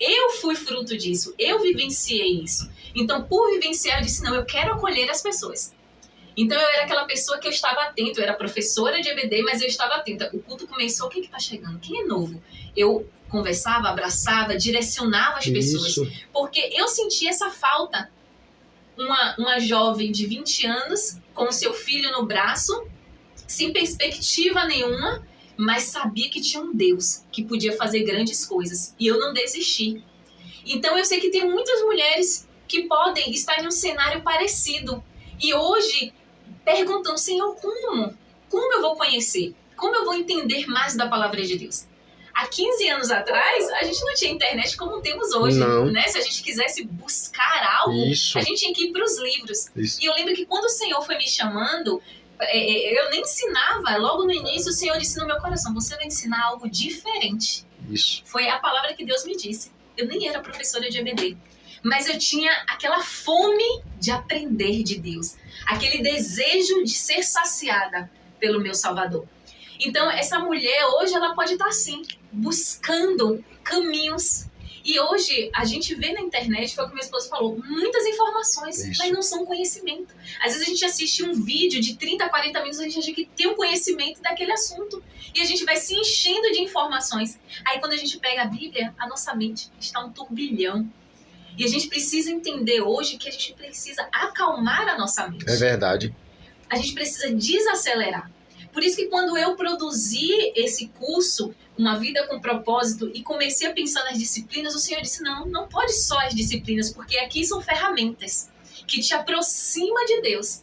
Eu fui fruto disso, eu vivenciei isso. Então, por vivenciar, eu disse, não, eu quero acolher as pessoas. Então, eu era aquela pessoa que eu estava atenta, eu era professora de EBD, mas eu estava atenta. O culto começou, quem que tá chegando? Quem é novo? Eu conversava, abraçava, direcionava as pessoas. Isso. Porque eu sentia essa falta. Uma jovem de 20 anos, com seu filho no braço, sem perspectiva nenhuma, mas sabia que tinha um Deus que podia fazer grandes coisas. E eu não desisti. Então eu sei que tem muitas mulheres que podem estar em um cenário parecido. E hoje, perguntando, Senhor, como? Como eu vou conhecer? Como eu vou entender mais da palavra de Deus? Há 15 anos atrás, a gente não tinha internet como temos hoje, Não. né? Se a gente quisesse buscar algo, Isso. a gente tinha que ir para os livros. Isso. E eu lembro que quando o Senhor foi me chamando, eu nem ensinava. Logo no início, o Senhor disse no meu coração, você vai ensinar algo diferente. Isso. Foi a palavra que Deus me disse. Eu nem era professora de EBD, mas eu tinha aquela fome de aprender de Deus. Aquele desejo de ser saciada pelo meu Salvador. Então, essa mulher, hoje, ela pode estar assim, buscando caminhos. E hoje, a gente vê na internet, foi o que minha esposa falou, muitas informações, Isso. mas não são conhecimento. Às vezes a gente assiste um vídeo de 30, 40 minutos, a gente acha que tem um conhecimento daquele assunto. E a gente vai se enchendo de informações. Aí, quando a gente pega a Bíblia, a nossa mente está um turbilhão. E a gente precisa entender hoje que a gente precisa acalmar a nossa mente. É verdade. A gente precisa desacelerar. Por isso que quando eu produzi esse curso, Uma Vida com Propósito, e comecei a pensar nas disciplinas, o Senhor disse, não pode só as disciplinas, porque aqui são ferramentas que te aproximam de Deus.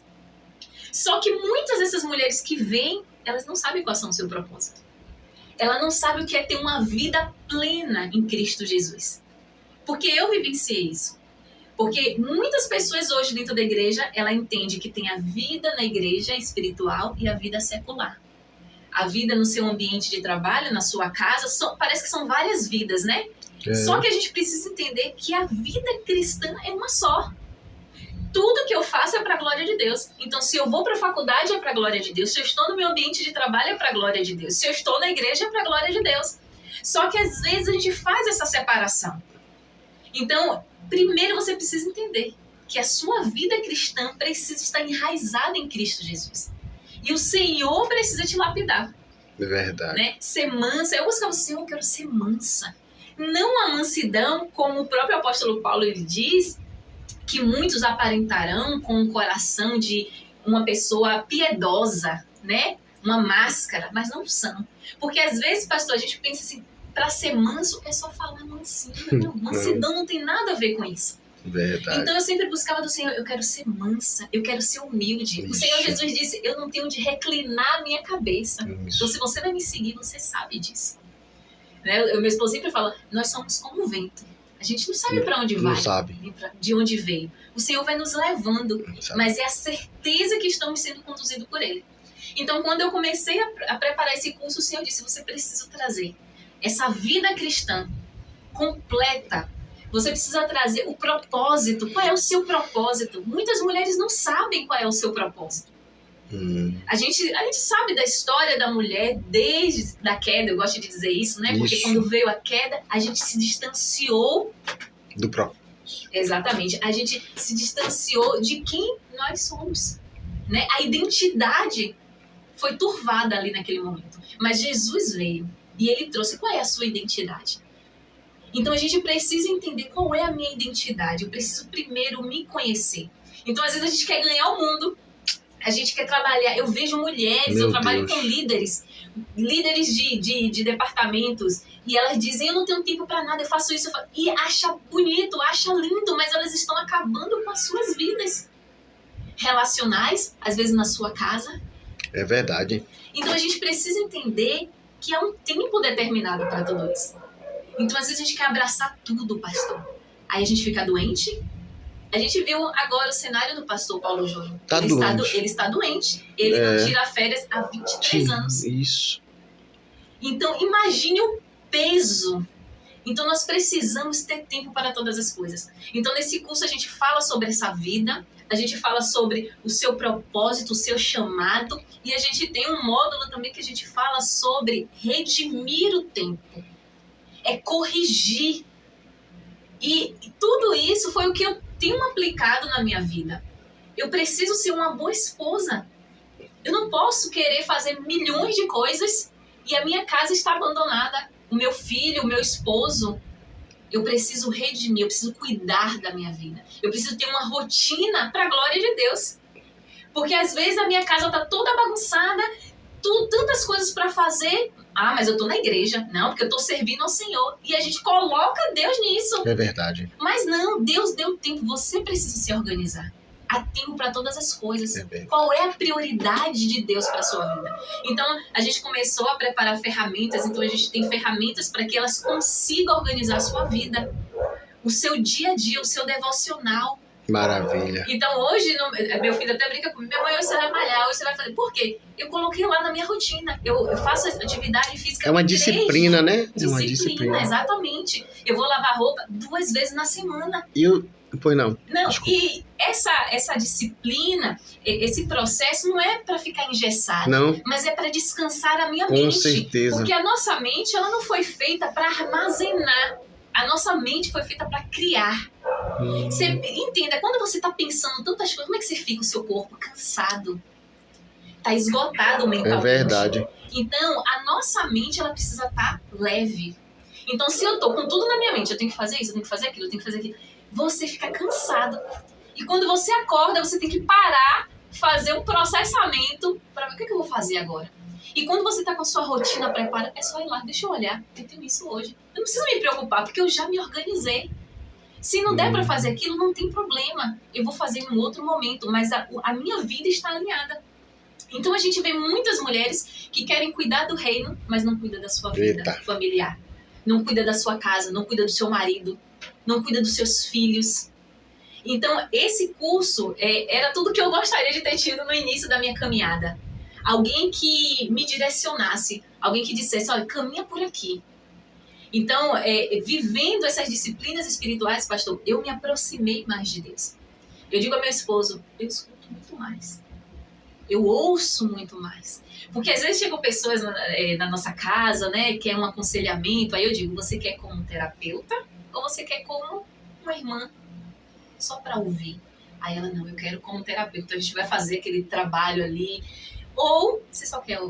Só que muitas dessas mulheres que vêm, elas não sabem qual é o seu propósito. Ela não sabe o que é ter uma vida plena em Cristo Jesus. Porque eu vivenciei isso. Porque muitas pessoas hoje dentro da igreja, ela entende que tem a vida na igreja espiritual e a vida secular. A vida no seu ambiente de trabalho, na sua casa, parece que são várias vidas, né? É. Só que a gente precisa entender que a vida cristã é uma só. tudo que eu faço é para a glória de Deus. Então, se eu vou para a faculdade, é para a glória de Deus. Se eu estou no meu ambiente de trabalho, é para a glória de Deus. Se eu estou na igreja, é para a glória de Deus. Só que, às vezes, a gente faz essa separação. Então, primeiro você precisa entender que a sua vida cristã precisa estar enraizada em Cristo Jesus. E o Senhor precisa te lapidar. É verdade. Né? Ser mansa. Eu buscava o Senhor, eu quero ser mansa. Não a mansidão, como o próprio apóstolo Paulo ele diz, que muitos aparentarão com um coração de uma pessoa piedosa, né? Uma máscara, mas não são. Porque às vezes, pastor, a gente pensa assim, para ser manso é só falar mansinho. Não, mansidão não tem nada a ver com isso. Verdade. Então eu sempre buscava do Senhor, eu quero ser mansa, eu quero ser humilde. Isso. O Senhor Jesus disse, eu não tenho onde reclinar a minha cabeça. Isso. Então se você vai me seguir, você sabe disso. Né? O meu esposo sempre fala, nós somos como o vento. A gente não sabe para onde vai, Não sabe. de onde veio. O Senhor vai nos levando, mas é a certeza que estamos sendo conduzidos por Ele. Então, quando eu comecei a preparar esse curso, o Senhor disse, você precisa trazer essa vida cristã completa. Você precisa trazer o propósito. Qual é o seu propósito? Muitas mulheres não sabem qual é o seu propósito. A gente sabe da história da mulher desde a queda, eu gosto de dizer isso, né? Porque quando veio a queda, a gente se distanciou do próprio. Exatamente. A gente se distanciou de quem nós somos, né? A identidade foi turvada ali naquele momento. Mas Jesus veio e Ele trouxe qual é a sua identidade. Então a gente precisa entender qual é a minha identidade. Eu preciso primeiro me conhecer. Então às vezes a gente quer ganhar o mundo. A gente quer trabalhar, eu vejo mulheres, eu trabalho com líderes de departamentos, e elas dizem, eu não tenho tempo para nada, eu faço isso, e acha bonito, acha lindo, mas elas estão acabando com as suas vidas relacionais, às vezes na sua casa. É verdade. Então a gente precisa entender que há um tempo determinado para tudo isso. Então às vezes a gente quer abraçar tudo, pastor. Aí a gente fica doente. A gente viu agora o cenário do pastor Paulo Júnior. Ele está doente. Ele não tira férias há 23 anos. Isso. Então, imagine o peso. Então, nós precisamos ter tempo para todas as coisas. Então, nesse curso, a gente fala sobre essa vida. A gente fala sobre o seu propósito, o seu chamado. E a gente tem um módulo também que a gente fala sobre redimir o tempo. É corrigir. E tudo isso foi o que eu tenho aplicado na minha vida. Eu preciso ser uma boa esposa. Eu não posso querer fazer milhões de coisas e a minha casa está abandonada. O meu filho, o meu esposo. Eu preciso redimir, eu preciso cuidar da minha vida. Eu preciso ter uma rotina para a glória de Deus. Porque às vezes a minha casa está toda bagunçada, tantas coisas para fazer. Ah, mas eu tô na igreja. Não, porque eu tô servindo ao Senhor. E a gente coloca Deus nisso. É verdade. Mas não, Deus deu tempo. Você precisa se organizar. Há tempo para todas as coisas. Qual é a prioridade de Deus para sua vida? Então, a gente começou a preparar ferramentas. Então, a gente tem ferramentas para que elas consigam organizar a sua vida. O seu dia a dia, o seu devocional. Maravilha. Então hoje, meu filho até brinca comigo, minha mãe, hoje você vai malhar, hoje você vai fazer. Por quê? Eu coloquei lá na minha rotina. Eu faço atividade física. É uma disciplina, né? É uma disciplina, exatamente. Eu vou lavar roupa 2 vezes na semana. Pois não. Não, desculpa. E essa disciplina, esse processo não é para ficar engessado. Não. Mas é para descansar a minha mente. Com certeza. Porque a nossa mente, ela não foi feita para armazenar. A nossa mente foi feita para criar. Você entenda, quando você está pensando tantas coisas, como é que você fica o seu corpo cansado? Está esgotado mentalmente. É verdade. Então, a nossa mente, ela precisa estar leve. Então, se eu tô com tudo na minha mente, eu tenho que fazer isso, eu tenho que fazer aquilo, eu tenho que fazer aquilo, você fica cansado. E quando você acorda, você tem que parar, fazer um processamento para ver o que eu vou fazer agora. E quando você está com a sua rotina preparada, é só ir lá, deixa eu olhar, eu tenho isso hoje. Eu não preciso me preocupar, porque eu já me organizei. Se não der para fazer aquilo, não tem problema. Eu vou fazer em um outro momento, mas a minha vida está alinhada. Então a gente vê muitas mulheres que querem cuidar do reino, mas não cuida da sua vida familiar. Não cuida da sua casa, não cuida do seu marido, não cuida dos seus filhos. Então esse curso era tudo que eu gostaria de ter tido no início da minha caminhada. Alguém que me direcionasse, alguém que dissesse, olha, caminha por aqui. Então, vivendo essas disciplinas espirituais, pastor, eu me aproximei mais de Deus. Eu digo ao meu esposo, eu escuto muito mais. Eu ouço muito mais. Porque às vezes chegam pessoas na nossa casa, né, que é um aconselhamento, aí eu digo, você quer como terapeuta ou você quer como uma irmã? Só para ouvir. Aí ela, não, eu quero como terapeuta, a gente vai fazer aquele trabalho ali. Ou você só quer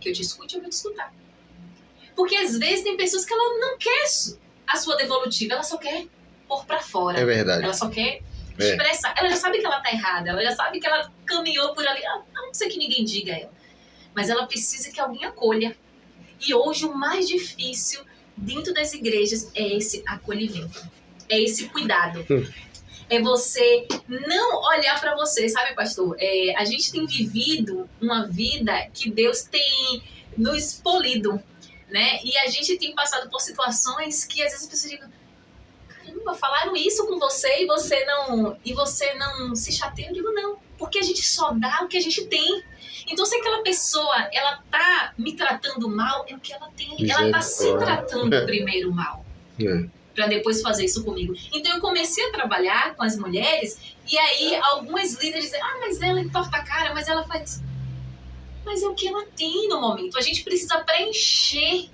que eu te escute, eu vou te escutar. Porque às vezes tem pessoas que ela não quer a sua devolutiva, ela só quer pôr pra fora. É verdade. Ela só quer expressar. Ela já sabe que ela tá errada, ela já sabe que ela caminhou por ali. A não ser que ninguém diga a ela. Mas ela precisa que alguém acolha. E hoje o mais difícil dentro das igrejas é esse acolhimento. É esse cuidado. É você não olhar para você, sabe, pastor? A gente tem vivido uma vida que Deus tem nos polido, né? E a gente tem passado por situações que às vezes as pessoas dizem, caramba, falaram isso com você e você não se chateia. Eu digo, não, porque a gente só dá o que a gente tem. Então, se aquela pessoa, ela tá me tratando mal, é o que ela tem. Ela tá se tratando primeiro mal. Para depois fazer isso comigo. Então eu comecei a trabalhar com as mulheres e aí algumas líderes dizem, mas ela entorta a cara, mas ela faz... Mas é o que ela tem no momento. A gente precisa preencher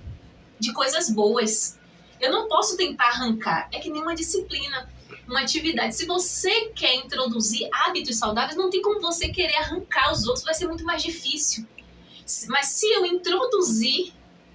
de coisas boas. Eu não posso tentar arrancar. É que nem uma disciplina, uma atividade. Se você quer introduzir hábitos saudáveis, não tem como você querer arrancar os outros, vai ser muito mais difícil. Mas se eu introduzir,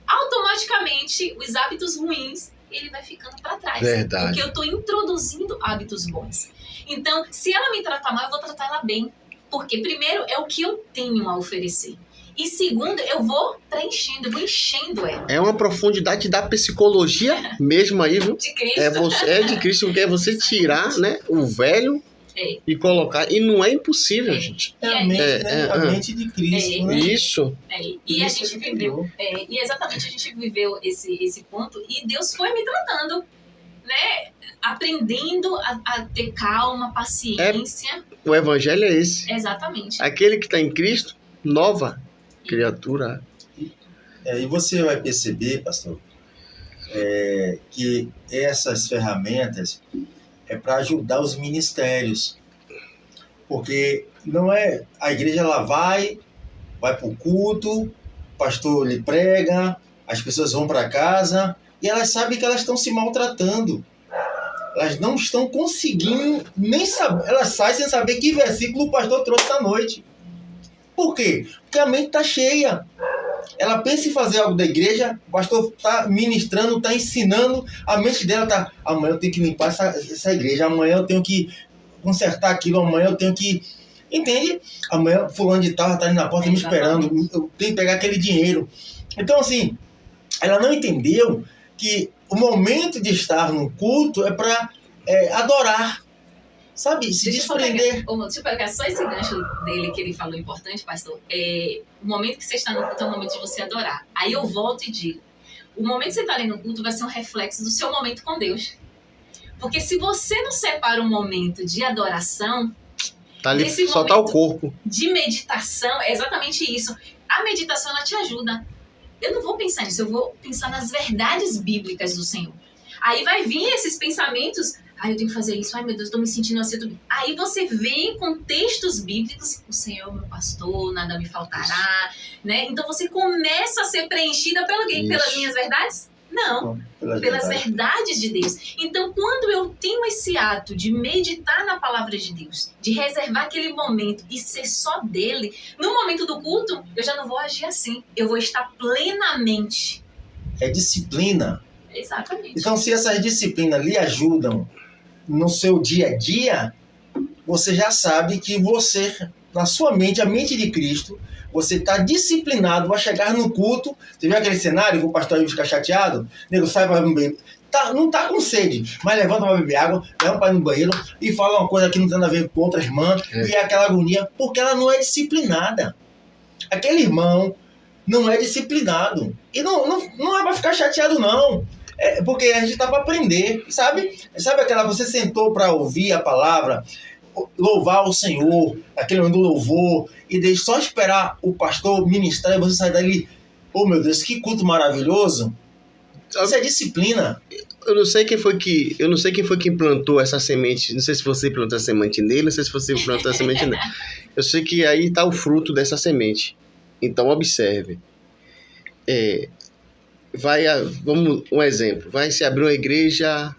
automaticamente os hábitos ruins ele vai ficando para trás. Verdade. Porque eu estou introduzindo hábitos bons. Então, se ela me tratar mal, eu vou tratar ela bem. Porque, primeiro, é o que eu tenho a oferecer. E, segundo, eu vou preenchendo, eu vou enchendo ela. É uma profundidade da psicologia mesmo aí, viu? De Cristo. É de Cristo, porque é você tirar, né, o velho e colocar. E não é impossível, gente. É a mente, a mente de Cristo, né? Isso. E a gente viveu. E exatamente a gente viveu esse ponto. E Deus foi me tratando, né? Aprendendo a ter calma, paciência. O evangelho é esse. Exatamente. Aquele que está em Cristo, nova criatura. E você vai perceber, pastor, que essas ferramentas é para ajudar os ministérios. Porque não é... A igreja ela vai para o culto, o pastor lhe prega, as pessoas vão para casa e elas sabem que elas estão se maltratando. Elas não estão conseguindo nem saber. Elas saem sem saber que versículo o pastor trouxe à noite. Por quê? Porque a mente está cheia. Ela pensa em fazer algo da igreja, o pastor está ministrando, está ensinando, a mente dela está... Amanhã eu tenho que limpar essa igreja, amanhã eu tenho que consertar aquilo, amanhã eu tenho que... Entende? Amanhã fulano de tal está ali na porta me esperando, eu tenho que pegar aquele dinheiro. Então, assim, ela não entendeu que o momento de estar no culto é para adorar. Sabe? Se desprender. Deixa eu pegar só esse gancho dele que ele falou importante, pastor. O momento que você está no culto é o momento de você adorar. Aí eu volto e digo, o momento que você está ali no culto vai ser um reflexo do seu momento com Deus. Porque se você não separa um momento de adoração, tá ali, só tá o corpo. De meditação, é exatamente isso. A meditação, ela te ajuda. Eu não vou pensar nisso, eu vou pensar nas verdades bíblicas do Senhor. Aí vai vir esses pensamentos... eu tenho que fazer isso. Ai, meu Deus, estou me sentindo assim. Aí você vem com textos bíblicos. O Senhor é meu pastor, nada me faltará. Né? Então você começa a ser preenchida pelas minhas verdades? Não, pelas verdades de Deus. Então, quando eu tenho esse ato de meditar na palavra de Deus, de reservar aquele momento e ser só dele, no momento do culto, eu já não vou agir assim. Eu vou estar plenamente. É disciplina. Exatamente. Então, se essas disciplinas lhe ajudam no seu dia a dia, você já sabe que você, na sua mente, a mente de Cristo, você está disciplinado, vai chegar no culto. Você viu aquele cenário que o pastor aí fica chateado? Nego sai para beber. Não está com sede, mas levanta para beber água, leva para ir no banheiro e fala uma coisa que não tem nada a ver com outra irmã, e é aquela agonia, porque ela não é disciplinada. Aquele irmão não é disciplinado. E não é para ficar chateado, não. Porque a gente está para aprender, sabe? Sabe aquela, você sentou para ouvir a palavra, louvar o Senhor, aquele momento do louvor, e deixa só esperar o pastor ministrar e você sair dali, oh meu Deus, que culto maravilhoso. Isso é disciplina. Eu não sei quem foi que implantou essa semente. Não sei se você plantou a semente nele, não sei se você plantou a semente nele. Eu sei que aí está o fruto dessa semente. Então observe. Vamos um exemplo. Vai se abrir uma igreja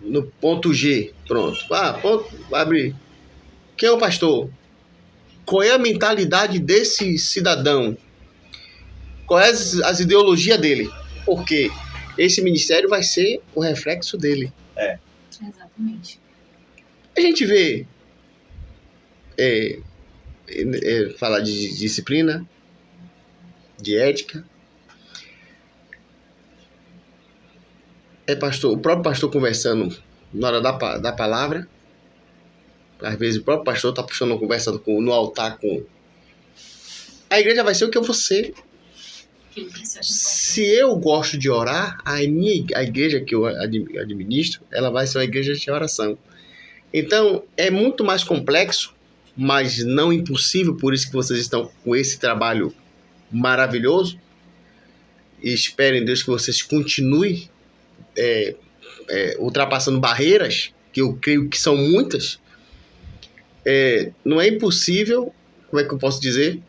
no ponto G. Pronto. Vai abrir. Quem é o pastor? Qual é a mentalidade desse cidadão? Qual é as ideologias dele? Porque esse ministério vai ser o reflexo dele. Exatamente. A gente vê falar de disciplina, de ética. O próprio pastor conversando na hora da palavra. Às vezes o próprio pastor está puxando uma conversa no altar com... A igreja vai ser o que eu vou ser. Se eu gosto de orar, a igreja que eu administro, ela vai ser uma igreja de oração. Então, é muito mais complexo, mas não impossível, por isso que vocês estão com esse trabalho maravilhoso. E espero em Deus que vocês continuem ultrapassando barreiras, que eu creio que são muitas. Não é impossível, como é que eu posso dizer,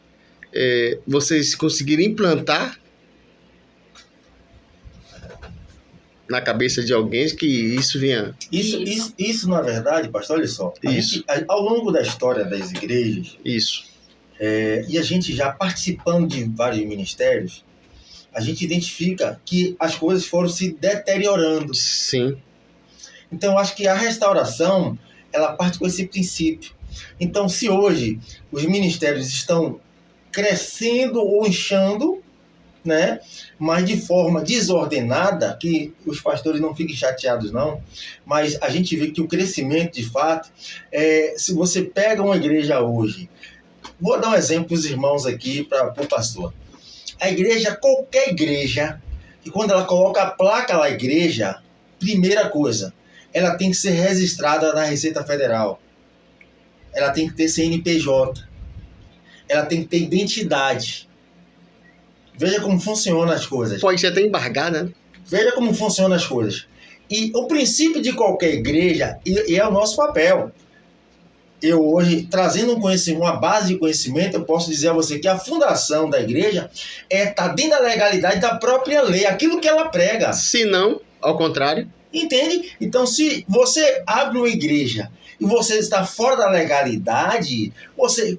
vocês conseguirem implantar na cabeça de alguém que isso venha... Isso na verdade, pastor, olha só. Ao longo da história das igrejas, e a gente já participando de vários ministérios, a gente identifica que as coisas foram se deteriorando. Sim. Então, eu acho que a restauração, ela parte com esse princípio. Então, se hoje os ministérios estão crescendo ou inchando, né, mas de forma desordenada, que os pastores não fiquem chateados não, mas a gente vê que o crescimento de fato, se você pega uma igreja hoje, vou dar um exemplo para os irmãos aqui, para o pastor. A igreja, qualquer igreja, que quando ela coloca a placa lá, igreja, primeira coisa, ela tem que ser registrada na Receita Federal. Ela tem que ter CNPJ. Ela tem que ter identidade. Veja como funcionam as coisas. Pode ser até embargada, né? Veja como funcionam as coisas. E o princípio de qualquer igreja, e é o nosso papel. Eu hoje, trazendo um conhecimento, uma base de conhecimento, eu posso dizer a você que a fundação da igreja está dentro da legalidade da própria lei, aquilo que ela prega. Se não, ao contrário. Entende? Então, se você abre uma igreja e você está fora da legalidade,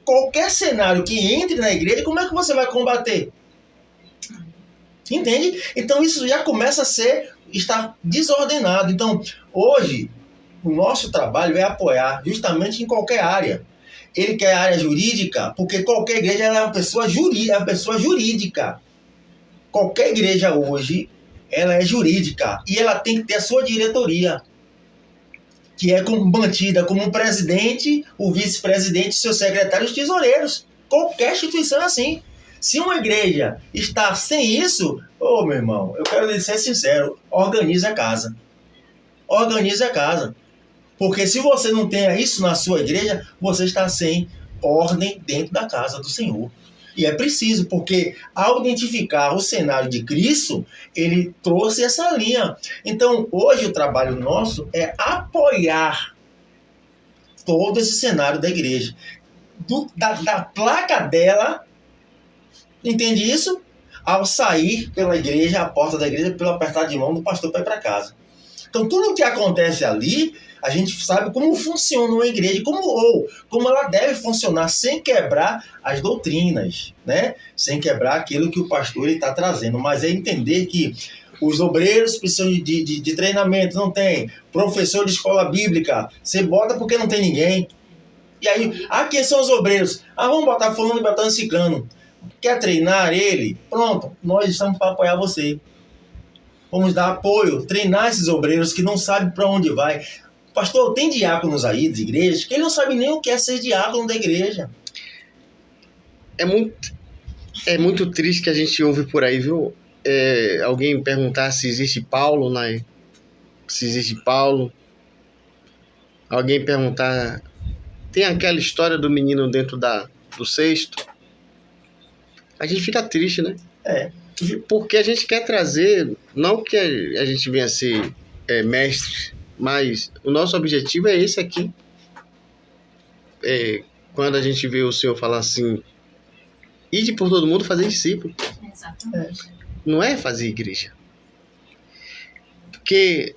qualquer cenário que entre na igreja, como é que você vai combater? Entende? Então, isso já começa a estar desordenado. Então, hoje, o nosso trabalho é apoiar justamente em qualquer área. Ele quer área jurídica, porque qualquer igreja ela é uma pessoa jurídica. Qualquer igreja hoje, ela é jurídica. E ela tem que ter a sua diretoria, que é mantida como um presidente, o vice-presidente, seus secretários, os tesoureiros. Qualquer instituição é assim. Se uma igreja está sem isso, meu irmão, eu quero lhe ser sincero, organize a casa. Organize a casa. Porque se você não tem isso na sua igreja, você está sem ordem dentro da casa do Senhor. E é preciso, porque ao identificar o cenário de Cristo, ele trouxe essa linha. Então, hoje o trabalho nosso é apoiar todo esse cenário da igreja. Da placa dela, entende isso? Ao sair pela igreja, a porta da igreja, pelo apertar de mão do pastor para ir para casa. Então, tudo o que acontece ali, a gente sabe como funciona uma igreja, como ela deve funcionar sem quebrar as doutrinas, né? Sem quebrar aquilo que o pastor está trazendo. Mas é entender que os obreiros precisam de treinamento, não tem. Professor de escola bíblica, você bota porque não tem ninguém. E aí, quem são os obreiros? Vamos botar fulano e botar ciclano. Quer treinar ele? Pronto, nós estamos para apoiar você. Vamos dar apoio, treinar esses obreiros que não sabem para onde vai. Pastor, tem diáconos aí das igrejas que ele não sabe nem o que é ser diácono da igreja. É muito triste que a gente ouve por aí, viu? Alguém perguntar se existe Paulo, né? Se existe Paulo. Alguém perguntar... Tem aquela história do menino dentro do cesto. a gente fica triste, né? É. Porque a gente quer trazer, não que a gente venha ser mestre, mas o nosso objetivo é esse aqui. Quando a gente vê o Senhor falar assim, ide por todo mundo fazer discípulo. Exatamente. Não é fazer igreja. Porque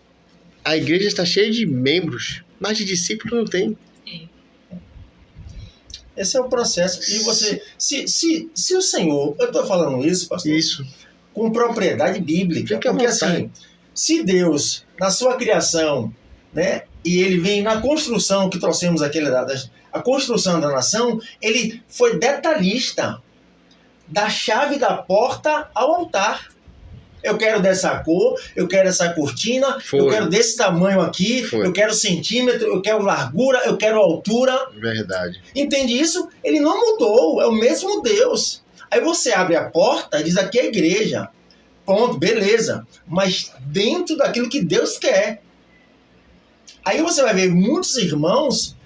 a igreja está cheia de membros, mas de discípulo não tem. Esse é o processo. E você, se o Senhor, eu estou falando isso, pastor, Isso. com propriedade bíblica, Fica à porque vontade. assim, se Deus, na sua criação, né, e ele vem na construção que trouxemos aquele a construção da nação, ele foi detalhista, da chave da porta ao altar. Eu quero dessa cor, eu quero essa cortina, eu quero desse tamanho aqui, eu quero centímetro, eu quero largura, eu quero altura. Verdade. Entende isso? Ele não mudou, é o mesmo Deus. Aí você abre a porta e diz, aqui é a igreja. Ponto, beleza. Mas dentro daquilo que Deus quer. Aí você vai ver muitos irmãos,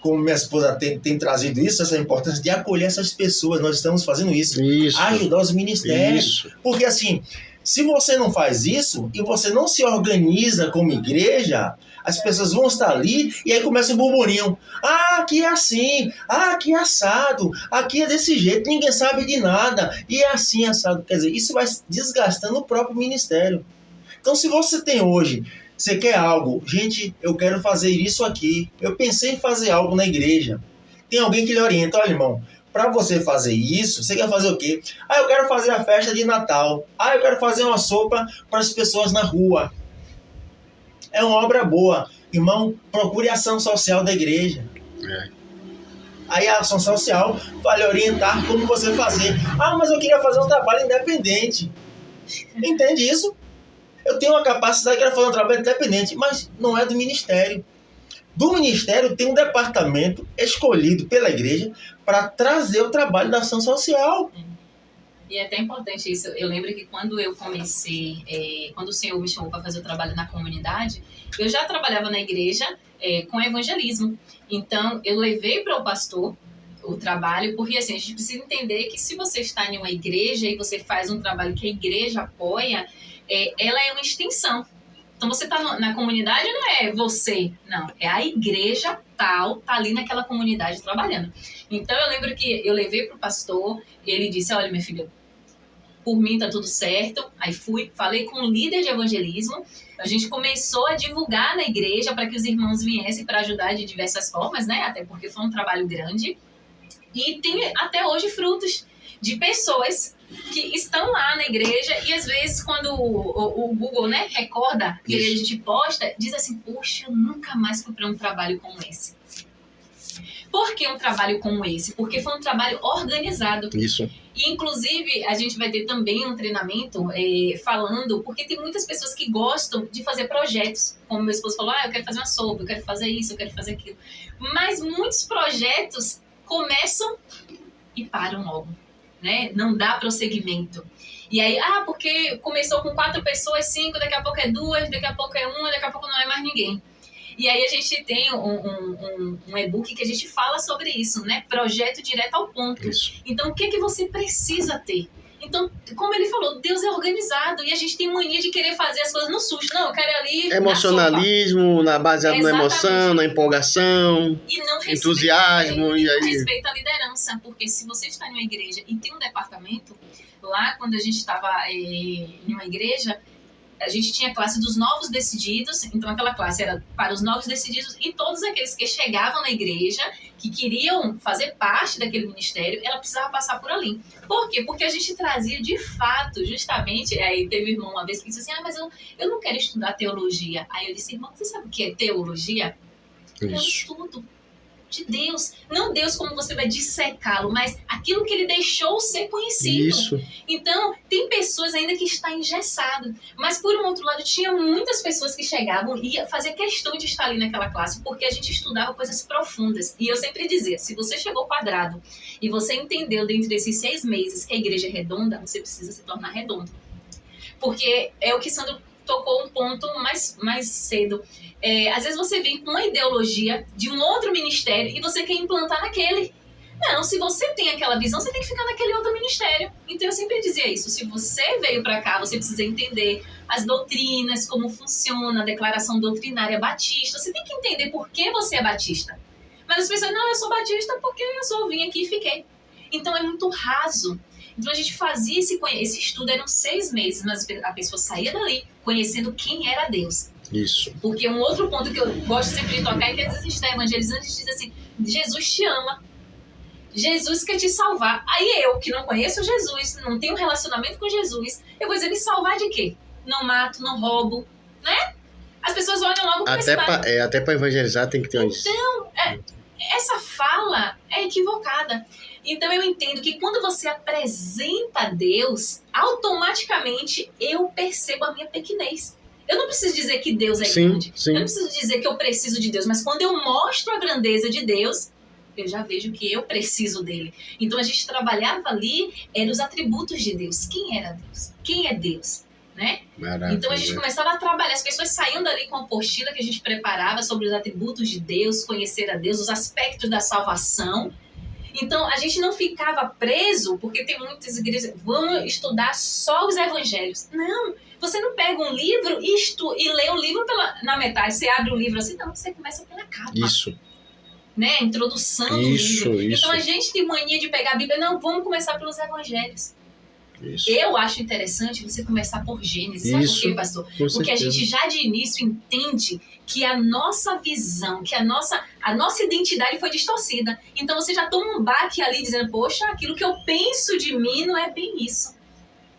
como minha esposa tem trazido isso, essa importância de acolher essas pessoas. Nós estamos fazendo isso. Ajudar os ministérios. Isso. Porque assim, se você não faz isso e você não se organiza como igreja, as pessoas vão estar ali e aí começa o burburinho. Ah, aqui é assim. Ah, aqui é assado. Aqui é desse jeito. Ninguém sabe de nada. E é assim assado. Quer dizer, isso vai desgastando o próprio ministério. Então, se você tem hoje, você quer algo, gente, eu quero fazer isso aqui. Eu pensei em fazer algo na igreja. Tem alguém que lhe orienta. Olha, irmão, para você fazer isso, você quer fazer o quê? Ah, eu quero fazer a festa de Natal. Ah, eu quero fazer uma sopa para as pessoas na rua. É uma obra boa. Irmão, procure a ação social da igreja. Aí a ação social vai lhe orientar como você fazer. Ah, mas eu queria fazer um trabalho independente. Entende isso? Eu tenho uma capacidade, quero fazer um trabalho independente, mas não é do ministério. Do ministério tem um departamento escolhido pela igreja para trazer o trabalho da ação social. E é até importante isso. Eu lembro que quando eu comecei, quando o Senhor me chamou para fazer o trabalho na comunidade, eu já trabalhava na igreja com evangelismo. Então, eu levei para o pastor o trabalho, porque assim, a gente precisa entender que se você está em uma igreja e você faz um trabalho que a igreja apoia, ela é uma extensão. Então, você está na comunidade, não é você, não. É a igreja tal, tá ali naquela comunidade trabalhando. Então, eu lembro que eu levei para o pastor, ele disse, olha, minha filha, por mim tá tudo certo. Aí fui, falei com o líder de evangelismo, a gente começou a divulgar na igreja para que os irmãos viessem para ajudar de diversas formas, né? Até porque foi um trabalho grande. E tem até hoje frutos de pessoas que estão lá na igreja e às vezes quando o Google, né, recorda que a gente posta, diz assim, poxa, eu nunca mais fui para um trabalho como esse. Por que um trabalho como esse? Porque foi um trabalho organizado. Isso. E, inclusive, a gente vai ter também um treinamento falando, porque tem muitas pessoas que gostam de fazer projetos. Como meu esposo falou, eu quero fazer uma sopa, eu quero fazer isso, eu quero fazer aquilo. Mas muitos projetos começam e param logo, né? Não dá prosseguimento. E aí, porque começou com 4 pessoas, 5, daqui a pouco é 2, daqui a pouco é 1, daqui a pouco não é mais ninguém. E aí a gente tem um e-book que a gente fala sobre isso, né? Projeto direto ao ponto. Isso. Então, o que é que você precisa ter? Então, como ele falou, Deus é organizado e a gente tem mania de querer fazer as coisas no susto. Não, eu quero ali emocionalismo, baseado na emoção, na empolgação, e não entusiasmo. E aí... respeita a liderança, porque se você está em uma igreja e tem um departamento, lá quando a gente estava em uma igreja, a gente tinha a classe dos novos decididos, então aquela classe era para os novos decididos e todos aqueles que chegavam na igreja, que queriam fazer parte daquele ministério, ela precisava passar por ali. Por quê? Porque a gente trazia de fato, justamente, aí teve um irmão uma vez que disse assim, mas eu não quero estudar teologia. Aí eu disse, irmão, você sabe o que é teologia? É um estudo de Deus. Não Deus como você vai dissecá-lo, mas aquilo que ele deixou ser conhecido. Isso. Então, tem pessoas ainda que estão engessadas. Mas, por um outro lado, tinha muitas pessoas que chegavam e faziam questão de estar ali naquela classe, porque a gente estudava coisas profundas. E eu sempre dizia, se você chegou quadrado e você entendeu dentro desses 6 meses que a igreja é redonda, você precisa se tornar redondo. Porque é o que Sandro tocou um ponto mais cedo. Às vezes você vem com uma ideologia de um outro ministério e você quer implantar naquele. Não, se você tem aquela visão, você tem que ficar naquele outro ministério. Então eu sempre dizia isso, se você veio para cá, você precisa entender as doutrinas, como funciona a declaração doutrinária batista, você tem que entender por que você é batista. Mas as pessoas, não, eu sou batista porque eu só vim aqui e fiquei. Então é muito raso. Então a gente fazia esse estudo, eram 6 meses, mas a pessoa saía dali conhecendo quem era Deus. Isso. Porque um outro ponto que eu gosto sempre de tocar é que às vezes a gente está evangelizando e diz assim, Jesus te ama, Jesus quer te salvar. Aí eu, que não conheço Jesus, não tenho relacionamento com Jesus, eu vou dizer, me salvar de quê? Não mato, não roubo, né? As pessoas olham logo para esse lado. Até para evangelizar tem que ter um... Então, essa fala é equivocada. Então eu entendo que quando você apresenta Deus, automaticamente eu percebo a minha pequenez. Eu não preciso dizer que Deus é grande. Sim. Eu não preciso dizer que eu preciso de Deus. Mas quando eu mostro a grandeza de Deus, eu já vejo que eu preciso dele. Então a gente trabalhava ali nos atributos de Deus. Quem era Deus? Quem é Deus? Né? Então a gente começava a trabalhar, as pessoas saíam dali com a apostila que a gente preparava sobre os atributos de Deus, conhecer a Deus, os aspectos da salvação. Então a gente não ficava preso, porque tem muitas igrejas, vão estudar só os evangelhos. Não, você não pega um livro e lê o livro na metade, você abre o livro assim, não, você começa pela capa. Isso. Né? A introdução do livro. Então a gente tem mania de pegar a Bíblia, não, vamos começar pelos evangelhos. Isso. Eu acho interessante você começar por Gênesis. Sabe por quê, pastor? Porque a gente já de início entende que a nossa visão, que a nossa identidade foi distorcida. Então você já toma um baque ali dizendo, poxa, aquilo que eu penso de mim não é bem isso.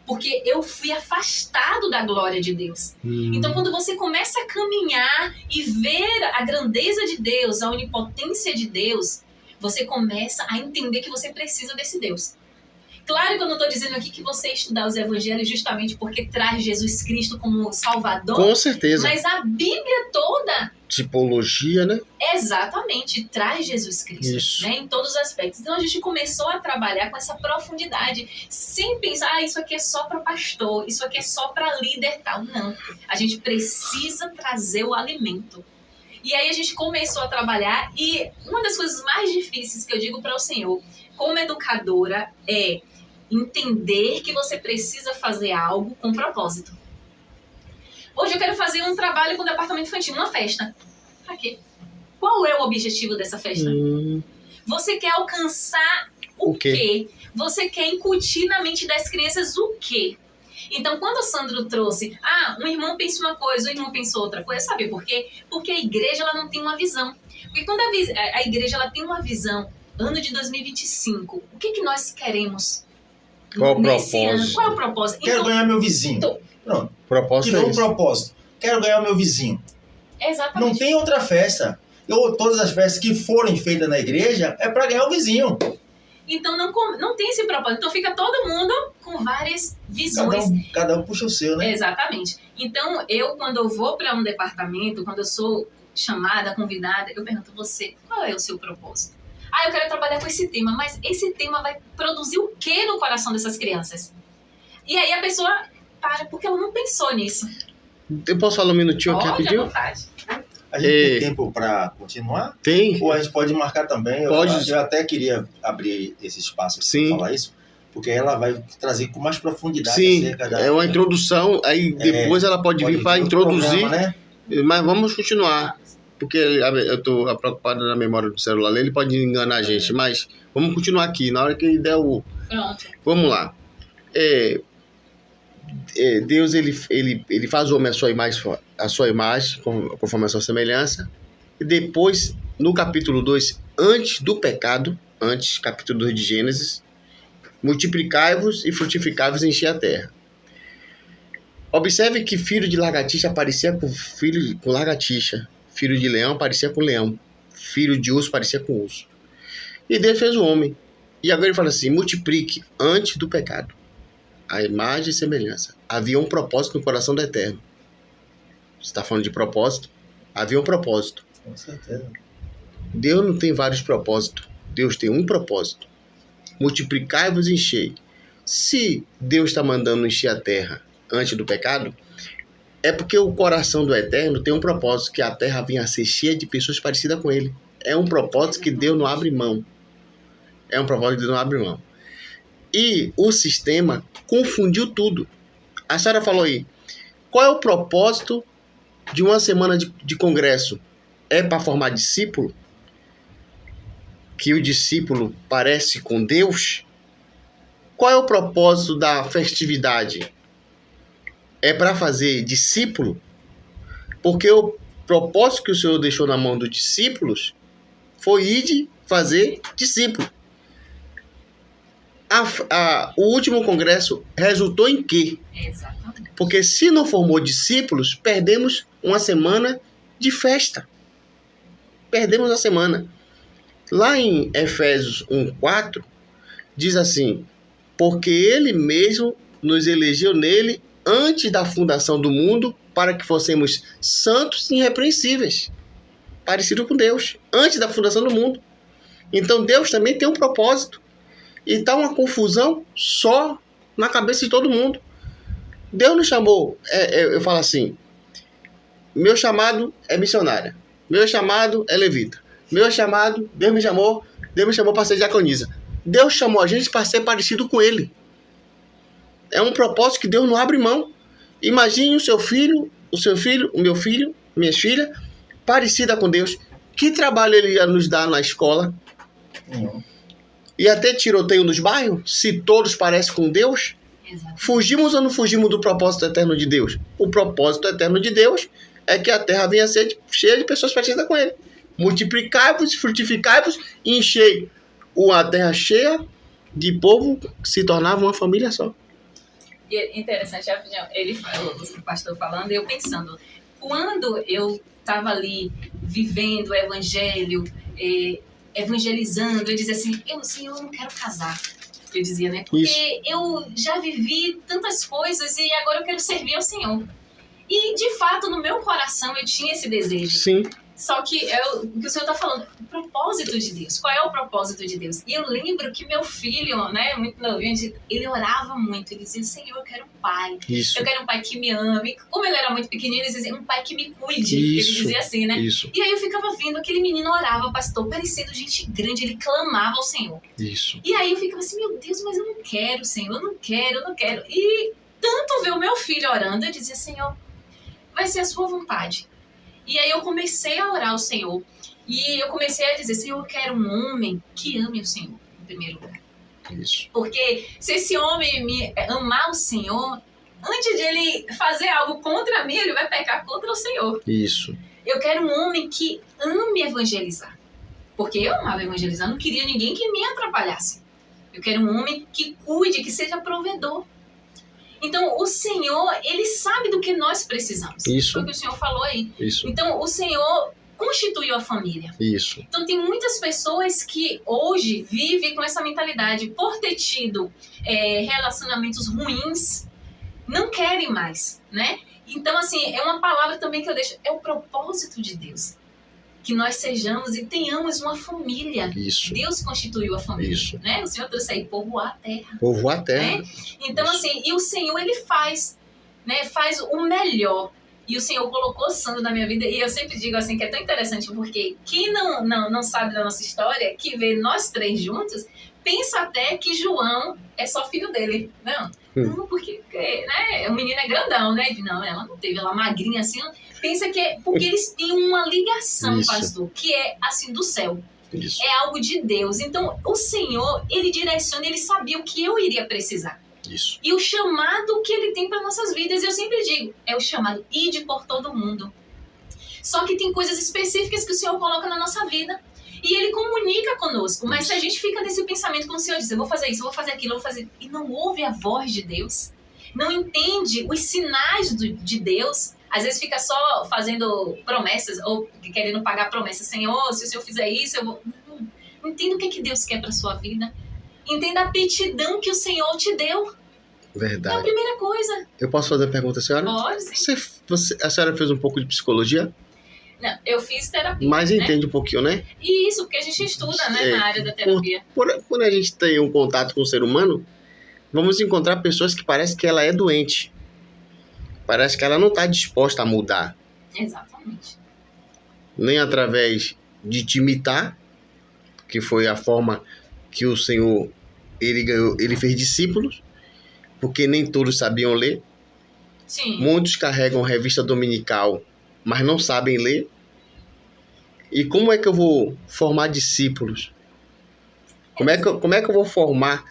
Porque eu fui afastado da glória de Deus. Então quando você começa a caminhar e ver a grandeza de Deus, a onipotência de Deus, você começa a entender que você precisa desse Deus. Claro que eu não estou dizendo aqui que você estudar os evangelhos justamente porque traz Jesus Cristo como Salvador. Com certeza. Mas a Bíblia toda... Tipologia, né? Exatamente, traz Jesus Cristo. Isso. Né, em todos os aspectos. Então a gente começou a trabalhar com essa profundidade, sem pensar, isso aqui é só para pastor, isso aqui é só para líder tal. Não, a gente precisa trazer o alimento. E aí a gente começou a trabalhar e uma das coisas mais difíceis que eu digo para o Senhor, como educadora, é entender que você precisa fazer algo com propósito. Hoje eu quero fazer um trabalho com o departamento infantil, uma festa. Pra quê? Qual é o objetivo dessa festa? Você quer alcançar o quê? Você quer incutir na mente das crianças o quê? Então, quando o Sandro trouxe, um irmão pensa uma coisa, o irmão pensa outra coisa, sabe por quê? Porque a igreja ela não tem uma visão. Porque quando a igreja ela tem uma visão, ano de 2025, o que nós queremos? Qual o propósito? Qual é o propósito? Quero ganhar meu vizinho. Pronto. Propósito de novo propósito. Quero ganhar meu vizinho. Exatamente. Não tem outra festa. Todas as festas que forem feitas na igreja é para ganhar o vizinho. Então não tem esse propósito. Então fica todo mundo com várias visões. Cada um puxa o seu, né? Exatamente. Então quando eu vou para um departamento, quando eu sou chamada, convidada, eu pergunto você, qual é o seu propósito? Eu quero trabalhar com esse tema, mas esse tema vai produzir o que no coração dessas crianças? E aí a pessoa para, porque ela não pensou nisso. Eu posso falar um minutinho aqui rapidinho? À vontade. A gente tem tempo para continuar? Tem. Ou a gente pode marcar também? Pode. Eu até queria abrir esse espaço para falar isso, porque ela vai trazer com mais profundidade. Sim, é uma introdução, aí depois ela pode vir para introduzir, programa, né? Mas vamos continuar, porque eu estou preocupado na memória do celular, ele pode enganar a gente, mas vamos continuar aqui, na hora que ele der o... Pronto. Vamos lá. Deus ele faz o homem a sua imagem, conforme a sua semelhança, e depois, no capítulo 2, antes do pecado, capítulo 2 de Gênesis, multiplicai-vos e frutificai-vos e enchei a terra. Observe que filho de lagartixa parecia com lagartixa, filho de leão parecia com leão, filho de urso parecia com urso. E Deus fez o homem. E agora ele fala assim, multiplique antes do pecado. A imagem e semelhança. Havia um propósito no coração do Eterno. Você está falando de propósito? Havia um propósito. Com certeza. Deus não tem vários propósitos. Deus tem um propósito. Multiplicai-vos e enchei. Se Deus está mandando encher a terra antes do pecado, é porque o coração do Eterno tem um propósito, que a terra vinha a ser cheia de pessoas parecidas com ele. É um propósito que Deus não abre mão. É um propósito que Deus não abre mão. E o sistema confundiu tudo. A senhora falou aí, qual é o propósito de uma semana de congresso? É para formar discípulo? Que o discípulo parece com Deus? Qual é o propósito da festividade? É para fazer discípulo? Porque o propósito que o Senhor deixou na mão dos discípulos foi ir de fazer discípulo. O último congresso resultou em quê? Exatamente. Porque se não formou discípulos, perdemos uma semana de festa. Perdemos a semana. Lá em Efésios 1:4, diz assim, porque ele mesmo nos elegeu nele antes da fundação do mundo para que fossemos santos e irrepreensíveis. Parecido com Deus, antes da fundação do mundo. Então Deus também tem um propósito. E está uma confusão só na cabeça de todo mundo. Deus nos chamou, eu falo assim, meu chamado é missionária, meu chamado é levita, meu chamado, Deus me chamou para ser diaconisa. Deus chamou a gente para ser parecido com Ele. É um propósito que Deus não abre mão. Imagine o meu filho, minha filha, parecida com Deus. Que trabalho Ele ia nos dar na escola? E até tiroteio nos bairros, se todos parecem com Deus? Exato. Fugimos ou não fugimos do propósito eterno de Deus? O propósito eterno de Deus é que a terra venha a ser cheia de pessoas parecidas com Ele. Multiplicai-vos, frutificai-vos e enchei a terra cheia de povo que se tornava uma família só. E é interessante, ele falou, o pastor falando, e eu pensando, quando eu estava ali vivendo o evangelho, evangelizando, eu dizia assim, Senhor, eu não quero casar. Eu dizia, né? Porque Isso. eu já vivi tantas coisas e agora eu quero servir ao Senhor. E, de fato, no meu coração eu tinha esse desejo. Sim. Só que o que o Senhor está falando, o propósito de Deus. Qual é o propósito de Deus? E eu lembro que meu filho, né, muito novinho, ele orava muito. Ele dizia, Senhor, eu quero um pai. Isso. Eu quero um pai que me ame. Como ele era muito pequenininho, ele dizia, um pai que me cuide. Isso. Ele dizia assim, né? Isso. E aí eu ficava vendo aquele menino orava, pastor, parecendo gente grande. Ele clamava ao Senhor. Isso. E aí eu ficava assim, meu Deus, mas eu não quero, Senhor, eu não quero. E tanto ver o meu filho orando, eu dizia, Senhor, vai ser a sua vontade. E aí eu comecei a orar ao Senhor. E eu comecei a dizer, Senhor, eu quero um homem que ame o Senhor, em primeiro lugar. Isso. Porque se esse homem amar o Senhor, antes de ele fazer algo contra mim, ele vai pecar contra o Senhor. Isso. Eu quero um homem que ame evangelizar. Porque eu amava evangelizar, não queria ninguém que me atrapalhasse. Eu quero um homem que cuide, que seja provedor. Então, o Senhor, Ele sabe do que nós precisamos. Isso. Foi o que o Senhor falou aí. Isso. Então, o Senhor constituiu a família. Isso. Então, tem muitas pessoas que hoje vivem com essa mentalidade, por ter tido relacionamentos ruins, não querem mais, né? Então, assim, é uma palavra também que eu deixo, é o propósito de Deus. Que nós sejamos e tenhamos uma família. Isso. Deus constituiu a família. Isso. Né? O Senhor trouxe aí povoar a terra. Povoar a terra. Né? Então, Isso. assim, e o Senhor, Ele faz, né? Faz o melhor. E o Senhor colocou sangue na minha vida. E eu sempre digo assim, que é tão interessante, porque quem não sabe da nossa história, que vê nós três juntos, pensa até que João é só filho dele. Não, porque né, o menino é grandão, né? Não, ela não teve, ela magrinha assim. Pensa que é porque eles têm uma ligação, Isso. pastor, que é assim do céu. Isso. É algo de Deus. Então, o Senhor, Ele direciona, Ele sabia o que eu iria precisar. Isso. E o chamado que Ele tem para nossas vidas, eu sempre digo, é o chamado, ide por todo mundo. Só que tem coisas específicas que o Senhor coloca na nossa vida. E Ele comunica conosco. Mas se a gente fica nesse pensamento, como o Senhor diz, eu vou fazer isso, eu vou fazer aquilo, eu vou fazer... E não ouve a voz de Deus, não entende os sinais de Deus, às vezes fica só fazendo promessas, ou querendo pagar promessas. Senhor, se o Senhor fizer isso, eu vou... Não entenda o que Deus quer para sua vida. Entenda a aptidão que o Senhor te deu. É a Verdade. primeira coisa. Eu posso fazer a pergunta, senhora? Pode, sim. A senhora fez um pouco de psicologia, Não, eu fiz terapia. mas né? entende um pouquinho, né? E isso, porque a gente estuda, né, É, na área da terapia. Quando a gente tem um contato com o ser humano, vamos encontrar pessoas que parece que ela é doente. Parece que ela não está disposta a mudar. Exatamente. Nem através de te imitar, que foi a forma que o Senhor ele fez discípulos, porque nem todos sabiam ler. Sim. Muitos carregam revista dominical, mas não sabem ler. E como é que eu vou formar discípulos? Como é que eu vou formar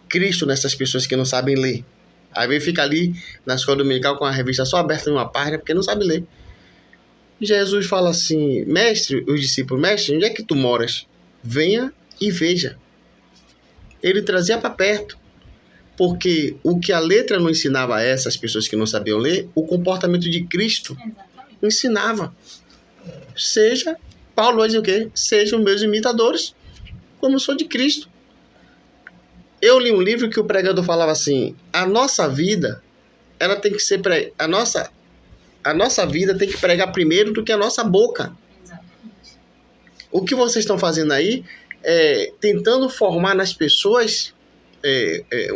Cristo nessas pessoas que não sabem ler? Aí vem fica ali na escola dominical com a revista só aberta em uma página, porque não sabe ler. Jesus fala assim, mestre, os discípulos, mestre, onde é que tu moras? Venha e veja. Ele trazia para perto. Porque o que a letra não ensinava a essas pessoas que não sabiam ler, o comportamento de Cristo Exatamente. ensinava. Paulo vai dizer o quê? Sejam meus imitadores, como eu sou de Cristo. Eu li um livro que o pregador falava assim, a nossa vida, ela tem que ser... A nossa vida tem que pregar primeiro do que a nossa boca. Exatamente. O que vocês estão fazendo aí é tentando formar nas pessoas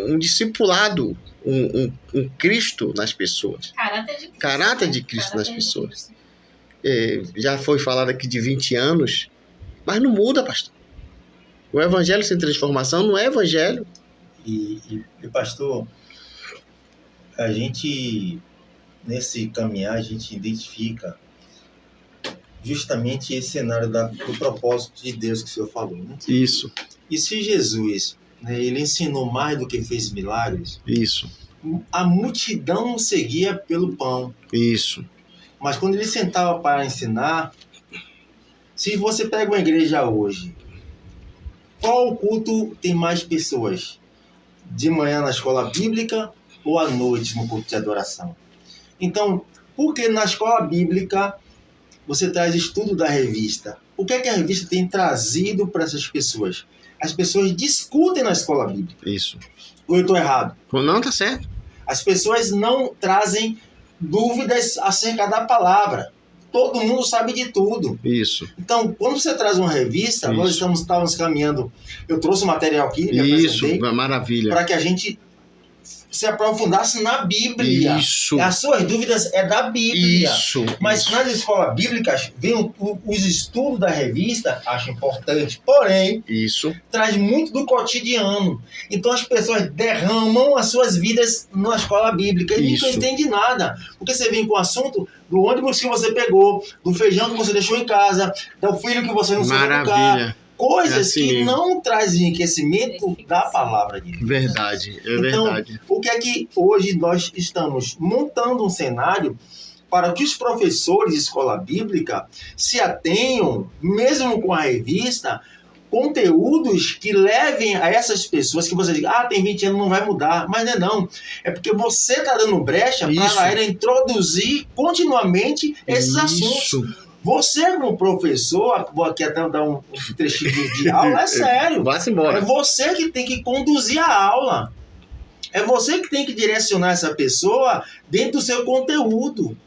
um discipulado, um Cristo nas pessoas. Caráter de Cristo. Cristo nas pessoas. Já foi falado aqui de 20 anos, mas não muda, pastor. O evangelho sem transformação não é evangelho. E pastor, a gente, nesse caminhar, a gente identifica justamente esse cenário do propósito de Deus que o senhor falou, né? Isso. E se Jesus, né, ele ensinou mais do que fez milagres, Isso. a multidão o seguia pelo pão. Isso. Mas quando ele sentava para ensinar, se você pega uma igreja hoje, qual culto tem mais pessoas? De manhã na escola bíblica ou à noite no culto de adoração? Então, por que na escola bíblica você traz estudo da revista? O que é que a revista tem trazido para essas pessoas? As pessoas discutem na escola bíblica. Isso. Ou eu estou errado? Não, tá certo. As pessoas não trazem dúvidas acerca da palavra. Todo mundo sabe de tudo. Isso. Então, quando você traz uma revista, nós estávamos caminhando. Eu trouxe o material aqui, Isso, maravilha. para que a gente se aprofundasse na Bíblia. Isso. As suas dúvidas é da Bíblia. Isso. Mas nas escolas bíblicas, vem os estudos da revista, acho importante, porém, Isso. traz muito do cotidiano. Então as pessoas derramam as suas vidas na escola bíblica e Isso. ninguém entende nada. Porque você vem com o assunto do ônibus que você pegou, do feijão que você deixou em casa, do filho que você não soube educar. Maravilha. Coisas assim que mesmo. não trazem enriquecimento da palavra de Deus. Verdade, Então, verdade. o que é que hoje nós estamos montando um cenário para que os professores de escola bíblica se atenham, mesmo com a revista, conteúdos que levem a essas pessoas que você diga, tem 20 anos, não vai mudar. Mas não é não. É porque você está dando brecha para ela introduzir continuamente esses assuntos. Você, como professor, vou aqui até dar um trechinho de aula, é sério. Vá-se embora. É você que tem que conduzir a aula. É você que tem que direcionar essa pessoa dentro do seu conteúdo.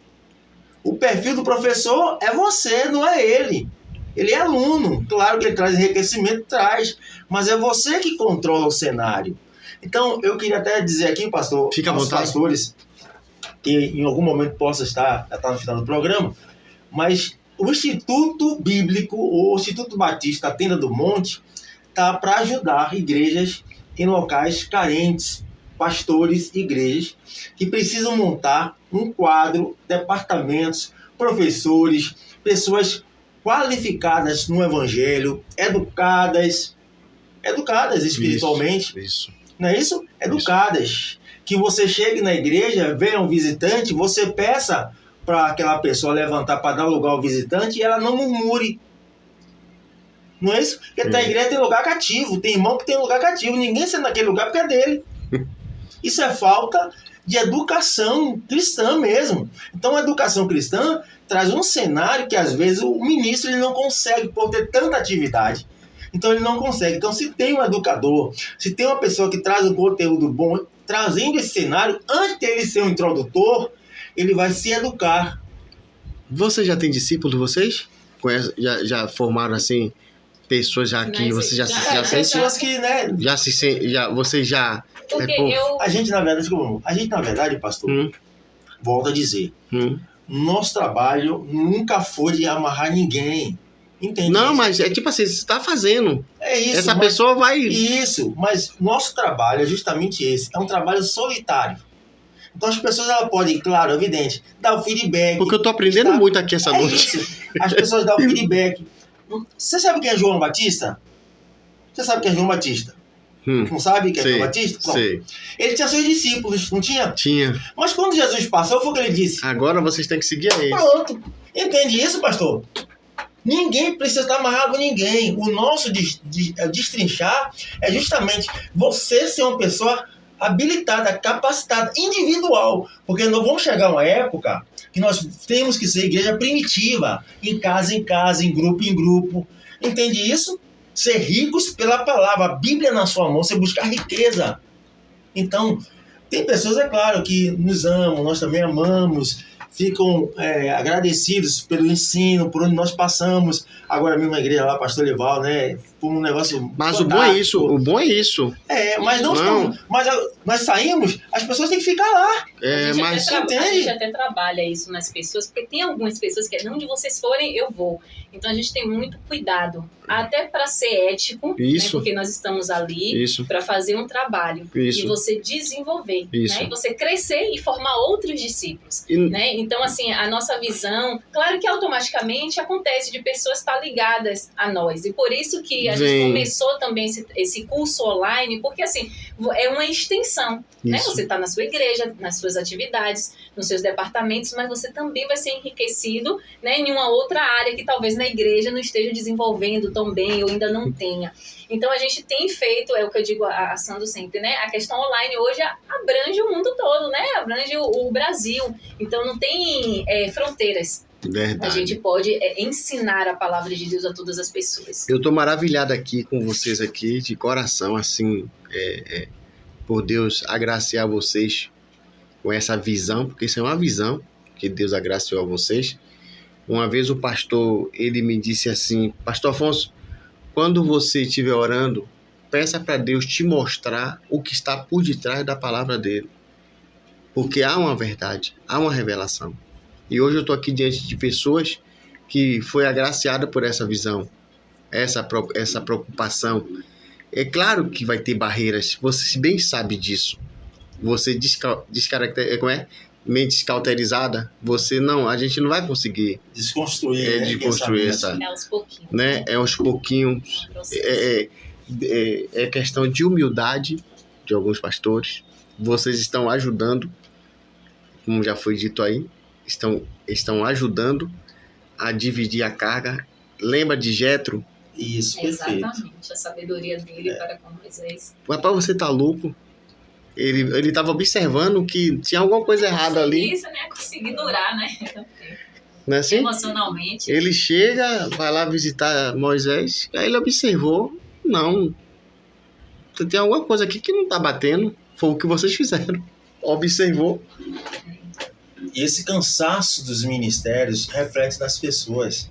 O perfil do professor é você, não é ele. Ele é aluno. Claro que ele traz enriquecimento, traz. Mas é você que controla o cenário. Então, eu queria até dizer aqui, pastor, fica à aos vontade. pastores, que em algum momento possa estar no final do programa, mas o Instituto Bíblico, ou o Instituto Batista, a Tenda do Monte, está para ajudar igrejas em locais carentes, pastores, igrejas, que precisam montar um quadro, departamentos, professores, pessoas qualificadas no Evangelho, educadas espiritualmente. Isso. Não é isso? Educadas. Que você chegue na igreja, venha um visitante, você peça para aquela pessoa levantar para dar lugar ao visitante e ela não murmure. Não é isso? Porque na igreja tem lugar cativo, tem irmão que tem lugar cativo, ninguém senta naquele lugar porque é dele. Isso é falta de educação cristã mesmo. Então a educação cristã traz um cenário que às vezes o ministro ele não consegue por ter tanta atividade. Então ele não consegue. Então se tem um educador, se tem uma pessoa que traz um conteúdo bom, trazendo esse cenário, antes de ele ser um introdutor, ele vai se educar. Você já tem discípulos, vocês? Já formaram assim pessoas já que você já sente? Pessoas que, né? Vocês já. Porque A gente na verdade, pastor, volto a dizer, nosso trabalho nunca foi de amarrar ninguém. Entende? Não, isso? mas é tipo assim, você está fazendo. É isso. Essa mas- pessoa vai... Isso, mas nosso trabalho é justamente esse. É um trabalho solitário. Então as pessoas elas podem, claro, evidente, dar o feedback. Porque eu tô aprendendo está- muito aqui essa É noite. isso. As pessoas dão o feedback. Você sabe quem é João Batista? Você sabe quem é João Batista? Não sabe quem é Sei, João Batista? Pronto. sei. Ele tinha seus discípulos, não tinha? Tinha. Mas quando Jesus passou, foi o que ele disse. Agora vocês têm que seguir a eles. Pronto. Entende isso, pastor? Ninguém precisa estar amarrado a ninguém. O nosso destrinchar é justamente você ser uma pessoa habilitada, capacitada, individual. Porque nós vamos chegar a uma época que nós temos que ser igreja primitiva, em casa, em grupo. Entende isso? Ser ricos pela palavra, a Bíblia na sua mão, você buscar riqueza. Então, tem pessoas, é claro, que nos amam, nós também amamos, ficam agradecidos pelo ensino, por onde nós passamos. Agora mesmo a igreja lá, Pastor Leval, né? Foi um negócio Mas o bom é isso, fantástico. o bom é isso. Mas não, estamos. Mas nós saímos, as pessoas têm que ficar lá. É, mas a entende? gente até trabalha isso nas pessoas, porque tem algumas pessoas que não, onde vocês forem, eu vou. Então a gente tem muito cuidado, até para ser ético, né, Isso. porque nós estamos ali Isso, para fazer um trabalho e isso. você desenvolver, Isso. né, e você crescer e formar outros discípulos. E- Né? Então, assim, a nossa visão, claro que automaticamente acontece de pessoas estar ligadas a nós. E por isso que a Vem. gente começou também esse curso online, porque assim, é uma extensão. Né? Isso. Você está na sua igreja, nas suas atividades, nos seus departamentos, mas você também vai ser enriquecido, né, em uma outra área que talvez na igreja não esteja desenvolvendo tão bem ou ainda não tenha. Então a gente tem feito, é o que eu digo a Sandro sempre, né? A questão online hoje abrange o mundo todo, né? Abrange o Brasil. Então não tem fronteiras. A Verdade. gente pode ensinar a palavra de Deus a todas as pessoas. Eu tô maravilhado aqui com vocês aqui, de coração, assim, por Deus agraciar vocês com essa visão, porque isso é uma visão que Deus agraciou a vocês. Uma vez o pastor, ele me disse assim, Pastor Afonso, quando você estiver orando, peça para Deus te mostrar o que está por detrás da palavra dele. Porque há uma verdade, há uma revelação. E hoje eu estou aqui diante de pessoas que foi agraciada por essa visão, essa preocupação. É claro que vai ter barreiras, você bem sabe disso. Você mente cauterizada, a gente não vai conseguir Desconstruir, né? desconstruir Pensamento. essa, É aos pouquinhos. né? É aos pouquinhos. Um processo. É questão de humildade de alguns pastores. Vocês estão ajudando, como já foi dito aí, estão ajudando a dividir a carga. Lembra de Jetro? Isso, perfeito. Exatamente, a sabedoria dele para com Moisés. Rapaz, você tá louco? Ele estava observando que tinha alguma coisa errada ali, Isso, né? Conseguir durar, né? não é assim? Emocionalmente. Ele chega, vai lá visitar Moisés, aí ele observou, não, tem alguma coisa aqui que não tá batendo, foi o que vocês fizeram. Observou. E esse cansaço dos ministérios reflete nas pessoas.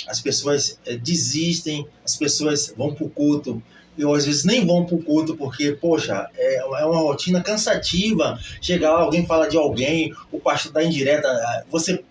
As pessoas desistem, as pessoas vão pro culto, ou às vezes nem vão pro culto porque, poxa, é uma rotina cansativa. Chega lá, alguém fala de alguém, o pastor dá indireta,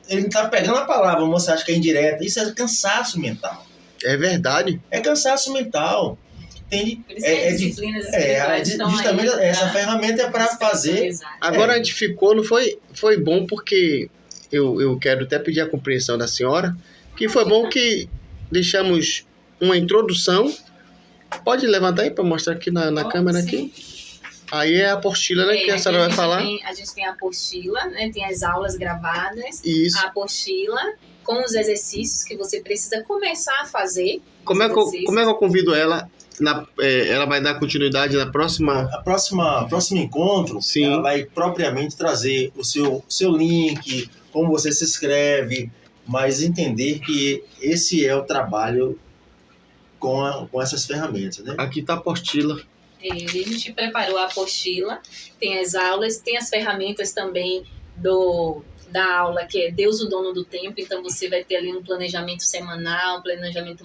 ele tá pegando a palavra, você acha que é indireta. Isso é cansaço mental. É verdade. É cansaço mental. Entende? Por isso que as disciplinas espirituais estão justamente aí, essa ferramenta é para fazer. Agora a gente ficou, não foi bom porque eu quero até pedir a compreensão da senhora, que foi bom que deixamos uma introdução. Pode levantar aí para mostrar aqui na câmera sim. aqui. Aí é a apostila, né, que a senhora vai falar. A gente tem a apostila, né? Tem as aulas gravadas, Isso. a apostila com os exercícios que você precisa começar a fazer. Como é que eu convido ela? Ela vai dar continuidade na próxima. Próximo encontro, Sim. ela vai propriamente trazer o seu link, como você se inscreve, mas entender que esse é o trabalho com essas ferramentas, né? Aqui tá a apostila. A gente preparou a apostila, tem as aulas, tem as ferramentas também da aula, que é Deus o dono do tempo. Então você vai ter ali um planejamento semanal, um planejamento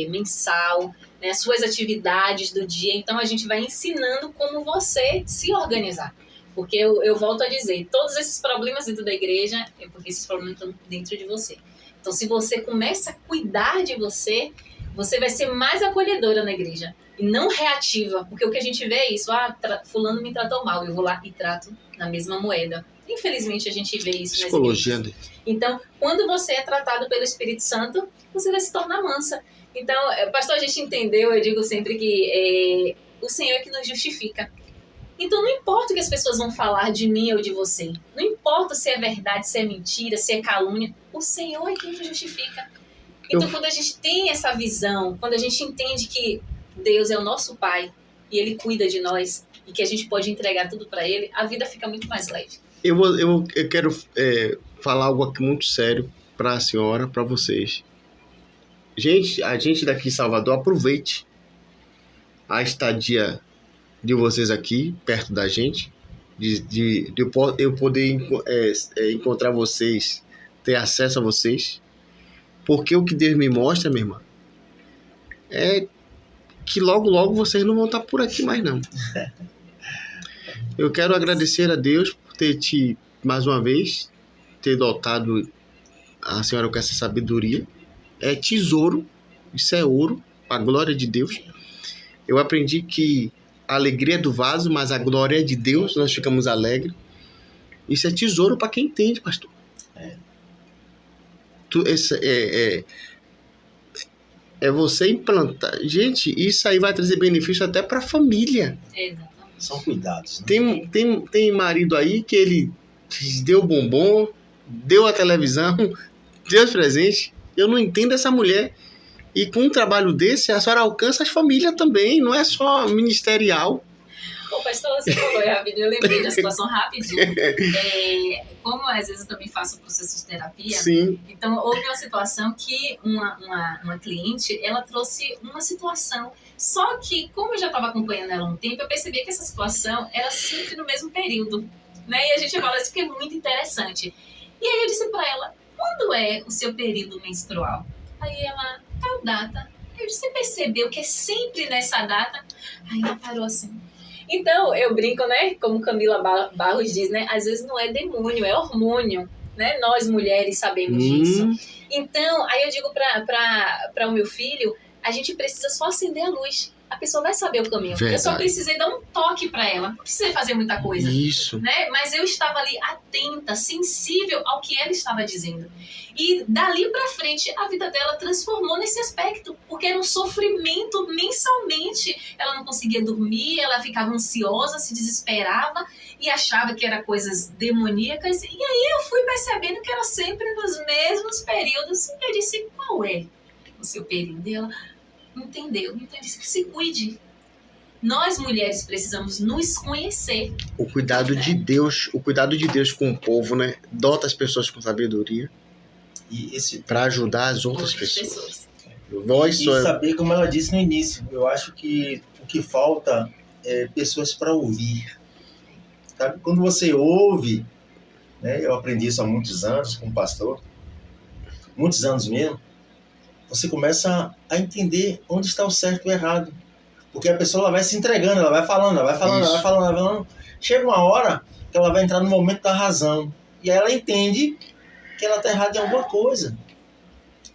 mensal, né, as suas atividades do dia. Então a gente vai ensinando como você se organizar. Porque eu volto a dizer, todos esses problemas dentro da igreja é porque esses problemas estão dentro de você. Então, se você começa a cuidar de você, você vai ser mais acolhedora na igreja e não reativa, porque o que a gente vê é isso, fulano me tratou mal, eu vou lá e trato na mesma moeda. Infelizmente, a gente vê isso nas Psicologia, igrejas. né? Então, quando você é tratado pelo Espírito Santo, você vai se tornar mansa. Então, pastor, a gente entendeu, eu digo sempre que o Senhor é que nos justifica. Então, não importa o que as pessoas vão falar de mim ou de você. Não importa se é verdade, se é mentira, se é calúnia. O Senhor é quem nos justifica. Então, quando a gente tem essa visão, quando a gente entende que Deus é o nosso Pai e Ele cuida de nós e que a gente pode entregar tudo para Ele, a vida fica muito mais leve. Eu quero falar algo aqui muito sério para a senhora, para vocês. Gente, a gente daqui em Salvador, aproveite a estadia de vocês aqui, perto da gente, de eu poder encontrar vocês, ter acesso a vocês, porque o que Deus me mostra, minha irmã, é que logo, logo vocês não vão estar por aqui mais, não. Eu quero agradecer a Deus por ter mais uma vez, ter dotado a senhora com essa sabedoria. É tesouro, isso é ouro, a glória de Deus. Eu aprendi que a alegria é do vaso, mas a glória é de Deus, nós ficamos alegres. Isso é tesouro para quem entende, pastor. É você implantar. Gente, isso aí vai trazer benefício até para a família. Exatamente. São cuidados. Né? Tem marido aí que ele deu bombom, deu a televisão, deu os presentes. Eu não entendo essa mulher. E com um trabalho desse, a senhora alcança as famílias também, não é só ministerial. Ô, pastor, você falou rapidinho, eu lembrei da situação rapidinho. Como às vezes eu também faço processo de terapia, Sim. Então houve uma situação que uma cliente, ela trouxe uma situação, só que como eu já estava acompanhando ela há um tempo, eu percebi que essa situação era sempre no mesmo período, né? E a gente fala isso porque é muito interessante. E aí eu disse para ela, quando é o seu período menstrual? Aí ela, tal data. Eu disse, você percebeu que é sempre nessa data? Aí ela parou assim. Então, eu brinco, né? Como Camila Barros diz, né? Às vezes não é demônio, é hormônio, né? Nós, mulheres, sabemos disso. Então, aí eu digo para o meu filho, a gente precisa só acender a luz. A pessoa vai saber o caminho. Verdade. Eu só precisei dar um toque para ela. Não precisei fazer muita coisa. Isso. Né? Mas eu estava ali atenta, sensível ao que ela estava dizendo. E dali para frente, a vida dela transformou nesse aspecto, porque era um sofrimento mensalmente. Ela não conseguia dormir, ela ficava ansiosa, se desesperava e achava que eram coisas demoníacas. E aí eu fui percebendo que era sempre nos mesmos períodos. E eu disse, qual é o seu período? E ela entendeu. Então eu disse que se cuide. Nós, mulheres, precisamos nos conhecer. O cuidado de Deus com o povo, né? Dota as pessoas com sabedoria para ajudar as outras pessoas. E saber, como ela disse no início, eu acho que o que falta é pessoas para ouvir. Sabe? Quando você ouve, né? Eu aprendi isso há muitos anos com um pastor, muitos anos mesmo, você começa a entender onde está o certo e o errado. Porque a pessoa ela vai se entregando, ela vai falando. Chega uma hora que ela vai entrar no momento da razão. E aí ela entende que ela está errada em alguma coisa.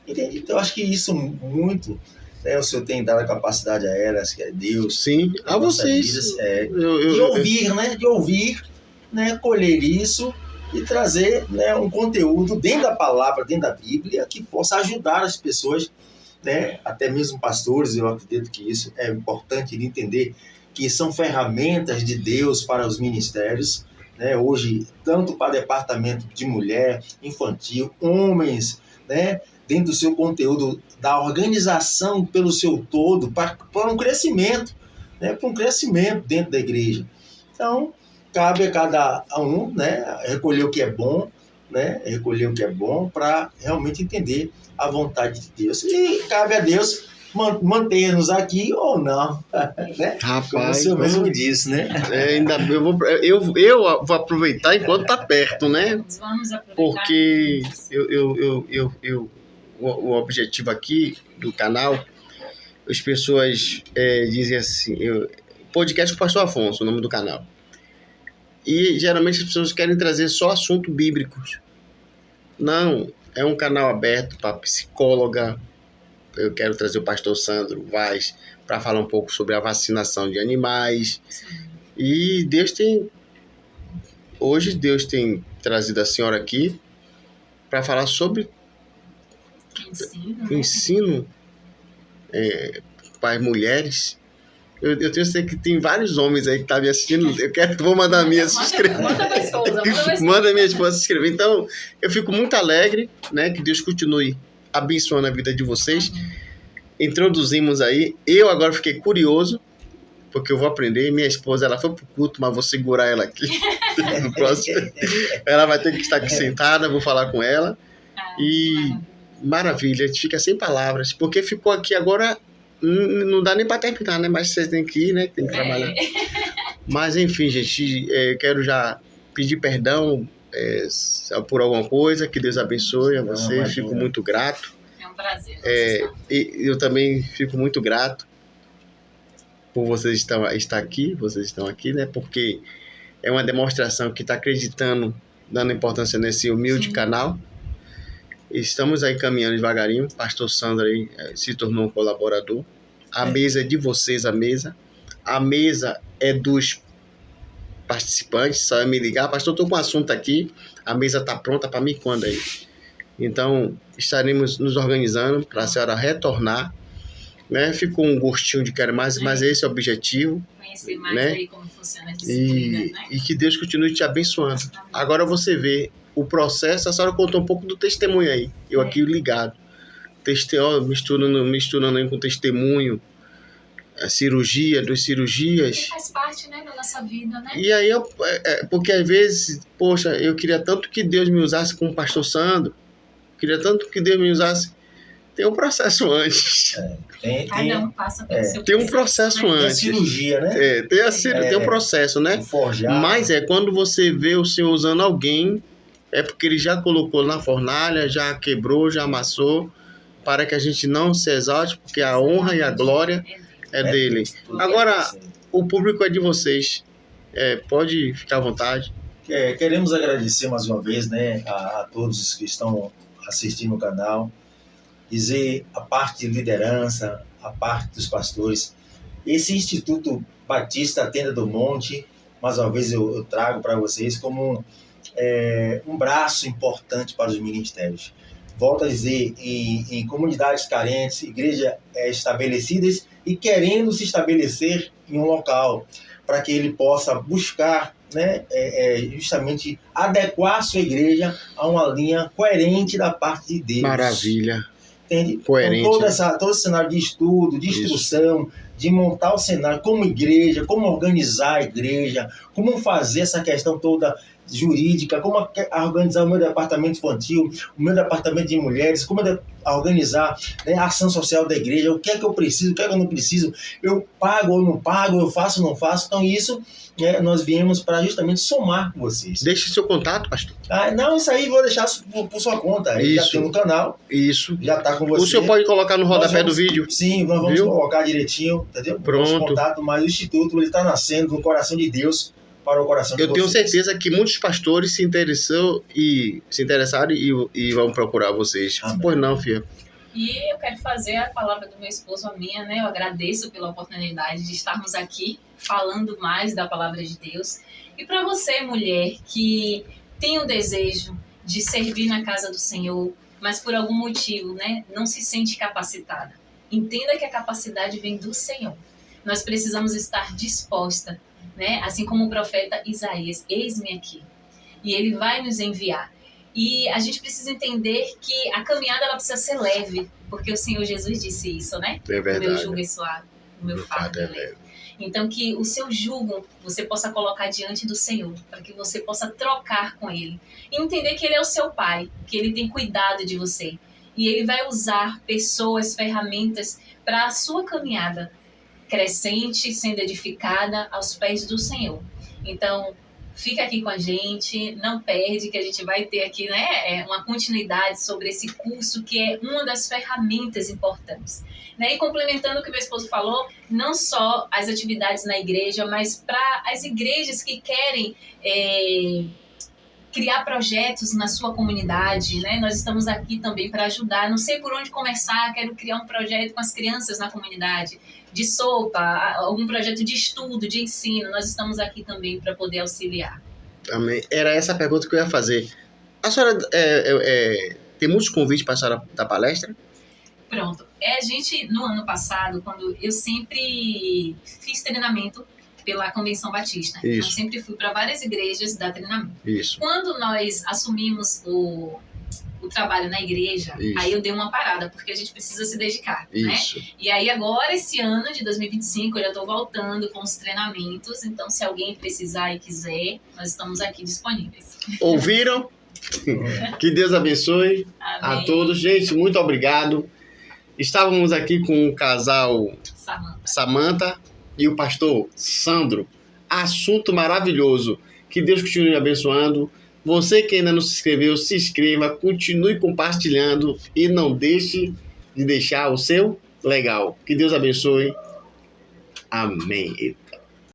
Entende? Então eu acho que isso muito, né, o Senhor tem dado a capacidade a elas, que é Deus. Sim, a vocês. Vidas, de ouvir, né? De ouvir, né? Colher isso e trazer, né, um conteúdo dentro da palavra, dentro da Bíblia, que possa ajudar as pessoas, né, até mesmo pastores. Eu acredito que isso é importante de entender, que são ferramentas de Deus para os ministérios, né, hoje, tanto para departamento de mulher, infantil, homens, né, dentro do seu conteúdo, da organização pelo seu todo, para um crescimento, né, para um crescimento dentro da igreja. Então, cabe a cada um, né, recolher o que é bom, né, para realmente entender a vontade de Deus. E cabe a Deus manter-nos aqui ou não, né? Rapaz, como o senhor mesmo disse, né? Eu vou aproveitar enquanto tá perto, né? Vamos aproveitar. Porque o objetivo aqui do canal, as pessoas dizem assim, podcast com o Pastor Afonso, o nome do canal. E geralmente as pessoas querem trazer só assuntos bíblicos. Não, é um canal aberto para psicóloga. Eu quero trazer o pastor Sandro Vaz para falar um pouco sobre a vacinação de animais. Sim. E hoje Deus tem trazido a senhora aqui para falar sobre Ensino, o ensino para as mulheres. Eu tenho certeza que tem vários homens aí que estão me assistindo. Vou mandar a minha se inscrever. Manda pra esposa, Manda a minha esposa se inscrever. Então, eu fico muito alegre, né? Que Deus continue abençoando a vida de vocês. Introduzimos aí. Eu agora fiquei curioso, porque eu vou aprender. Minha esposa, ela foi pro culto, mas vou segurar ela aqui. No próximo. Ela vai ter que estar aqui sentada, vou falar com ela. E maravilha, a gente fica sem palavras, porque ficou aqui agora, não dá nem para terminar, né? Mas vocês têm que ir, né? Tem que trabalhar. Mas enfim, gente, quero já pedir perdão por alguma coisa, que Deus abençoe a você, fico muito grato. É um prazer. E eu também fico muito grato por vocês estar aqui, vocês estão aqui, né? Porque é uma demonstração que está acreditando, dando importância nesse humilde canal. Estamos aí caminhando devagarinho. O pastor Sandro aí se tornou um colaborador. A mesa é de vocês, a mesa. A mesa é dos participantes. Só é me ligar. Pastor, estou com um assunto aqui. A mesa está pronta para mim quando aí? Então, estaremos nos organizando para a senhora retornar. Né? Ficou um gostinho de quero mais, mas esse é o objetivo. Conhecer mais, né? aí como funciona a disciplina, né? E que Deus continue te abençoando. Agora você vê o processo, a senhora contou um pouco do testemunho aí. Eu aqui ligado. Misturando aí com testemunho, a cirurgia, duas cirurgias. Que faz parte, né, da nossa vida, né? E aí, porque às vezes, poxa, eu queria tanto que Deus me usasse como pastor Sandro. Queria tanto que Deus me usasse. Tem um processo antes. Cada um passa pelo seu tem um processo né? antes. Tem a cirurgia, né? Tem um processo, né? Forjar. Mas quando você vê o Senhor usando alguém, é porque Ele já colocou na fornalha, já quebrou, já amassou, para que a gente não se exalte, porque a honra e a glória é dele. Agora, o público é de vocês. Pode ficar à vontade. Queremos agradecer mais uma vez, né, a todos que estão assistindo o canal. Dizer a parte de liderança, a parte dos pastores. Esse Instituto Batista Tenda do Monte, mais uma vez eu trago para vocês como um braço importante para os ministérios. Volto a dizer, em comunidades carentes, igrejas estabelecidas e querendo se estabelecer em um local, para que ele possa buscar, né, justamente adequar a sua igreja a uma linha coerente da parte de Deus. Maravilha. Entende? Coerente. Então, todo esse cenário de estudo, de instrução, de montar o cenário como igreja, como organizar a igreja, como fazer essa questão toda jurídica, como organizar o meu departamento infantil, o meu departamento de mulheres, como organizar, né, a ação social da igreja, o que é que eu preciso, o que é que eu não preciso, eu pago ou não pago, eu faço ou não faço. Então isso, nós viemos para justamente somar com vocês. Deixe seu contato, pastor. Não, isso aí vou deixar por sua conta. Aí já tem no canal. Isso. Já está com você. O senhor pode colocar no rodapé do vídeo. Sim, nós vamos colocar direitinho, entendeu? Pronto. Nosso contato, mas o Instituto está nascendo no coração de Deus para o coração de vocês. Eu tenho certeza que muitos pastores se interessaram e vão procurar vocês. Amém. Pois não, filha. E eu quero fazer a palavra do meu esposo a minha, né? Eu agradeço pela oportunidade de estarmos aqui falando mais da palavra de Deus. E para você, mulher, que tem o desejo de servir na casa do Senhor, mas por algum motivo, né, não se sente capacitada. Entenda que a capacidade vem do Senhor. Nós precisamos estar disposta, né? Assim como o profeta Isaías, eis-me aqui. E ele vai nos enviar. E a gente precisa entender que a caminhada ela precisa ser leve, porque o Senhor Jesus disse isso, né? É verdade. O meu jugo é suave, o meu fardo é leve. Então que o seu jugo você possa colocar diante do Senhor, para que você possa trocar com Ele. E entender que Ele é o seu Pai, que Ele tem cuidado de você. E Ele vai usar pessoas, ferramentas para a sua caminhada crescente, sendo edificada aos pés do Senhor. Então, fica aqui com a gente, não perde, que a gente vai ter aqui, né, uma continuidade sobre esse curso, que é uma das ferramentas importantes. Né? E complementando o que meu esposo falou, não só as atividades na igreja, mas para as igrejas que querem criar projetos na sua comunidade, né? Nós estamos aqui também para ajudar. Não sei por onde começar, quero criar um projeto com as crianças na comunidade, de sopa, algum projeto de estudo, de ensino. Nós estamos aqui também para poder auxiliar. Também. Era essa a pergunta que eu ia fazer. A senhora tem muitos convites para a senhora dar palestra? Pronto. A gente, no ano passado, quando eu sempre fiz treinamento pela Convenção Batista. Isso. Então, sempre fui para várias igrejas dar treinamento. Isso. Quando nós assumimos o trabalho na igreja, Isso. aí eu dei uma parada, porque a gente precisa se dedicar, Isso. né? E aí agora, esse ano de 2025, eu já estou voltando com os treinamentos, então se alguém precisar e quiser, nós estamos aqui disponíveis. Ouviram? Que Deus abençoe Amém. a todos. Gente, muito obrigado. Estávamos aqui com o casal Samantha e o pastor Sandro. Assunto maravilhoso. Que Deus continue abençoando. Você que ainda não se inscreveu, se inscreva, continue compartilhando e não deixe de deixar o seu legal. Que Deus abençoe. Amém.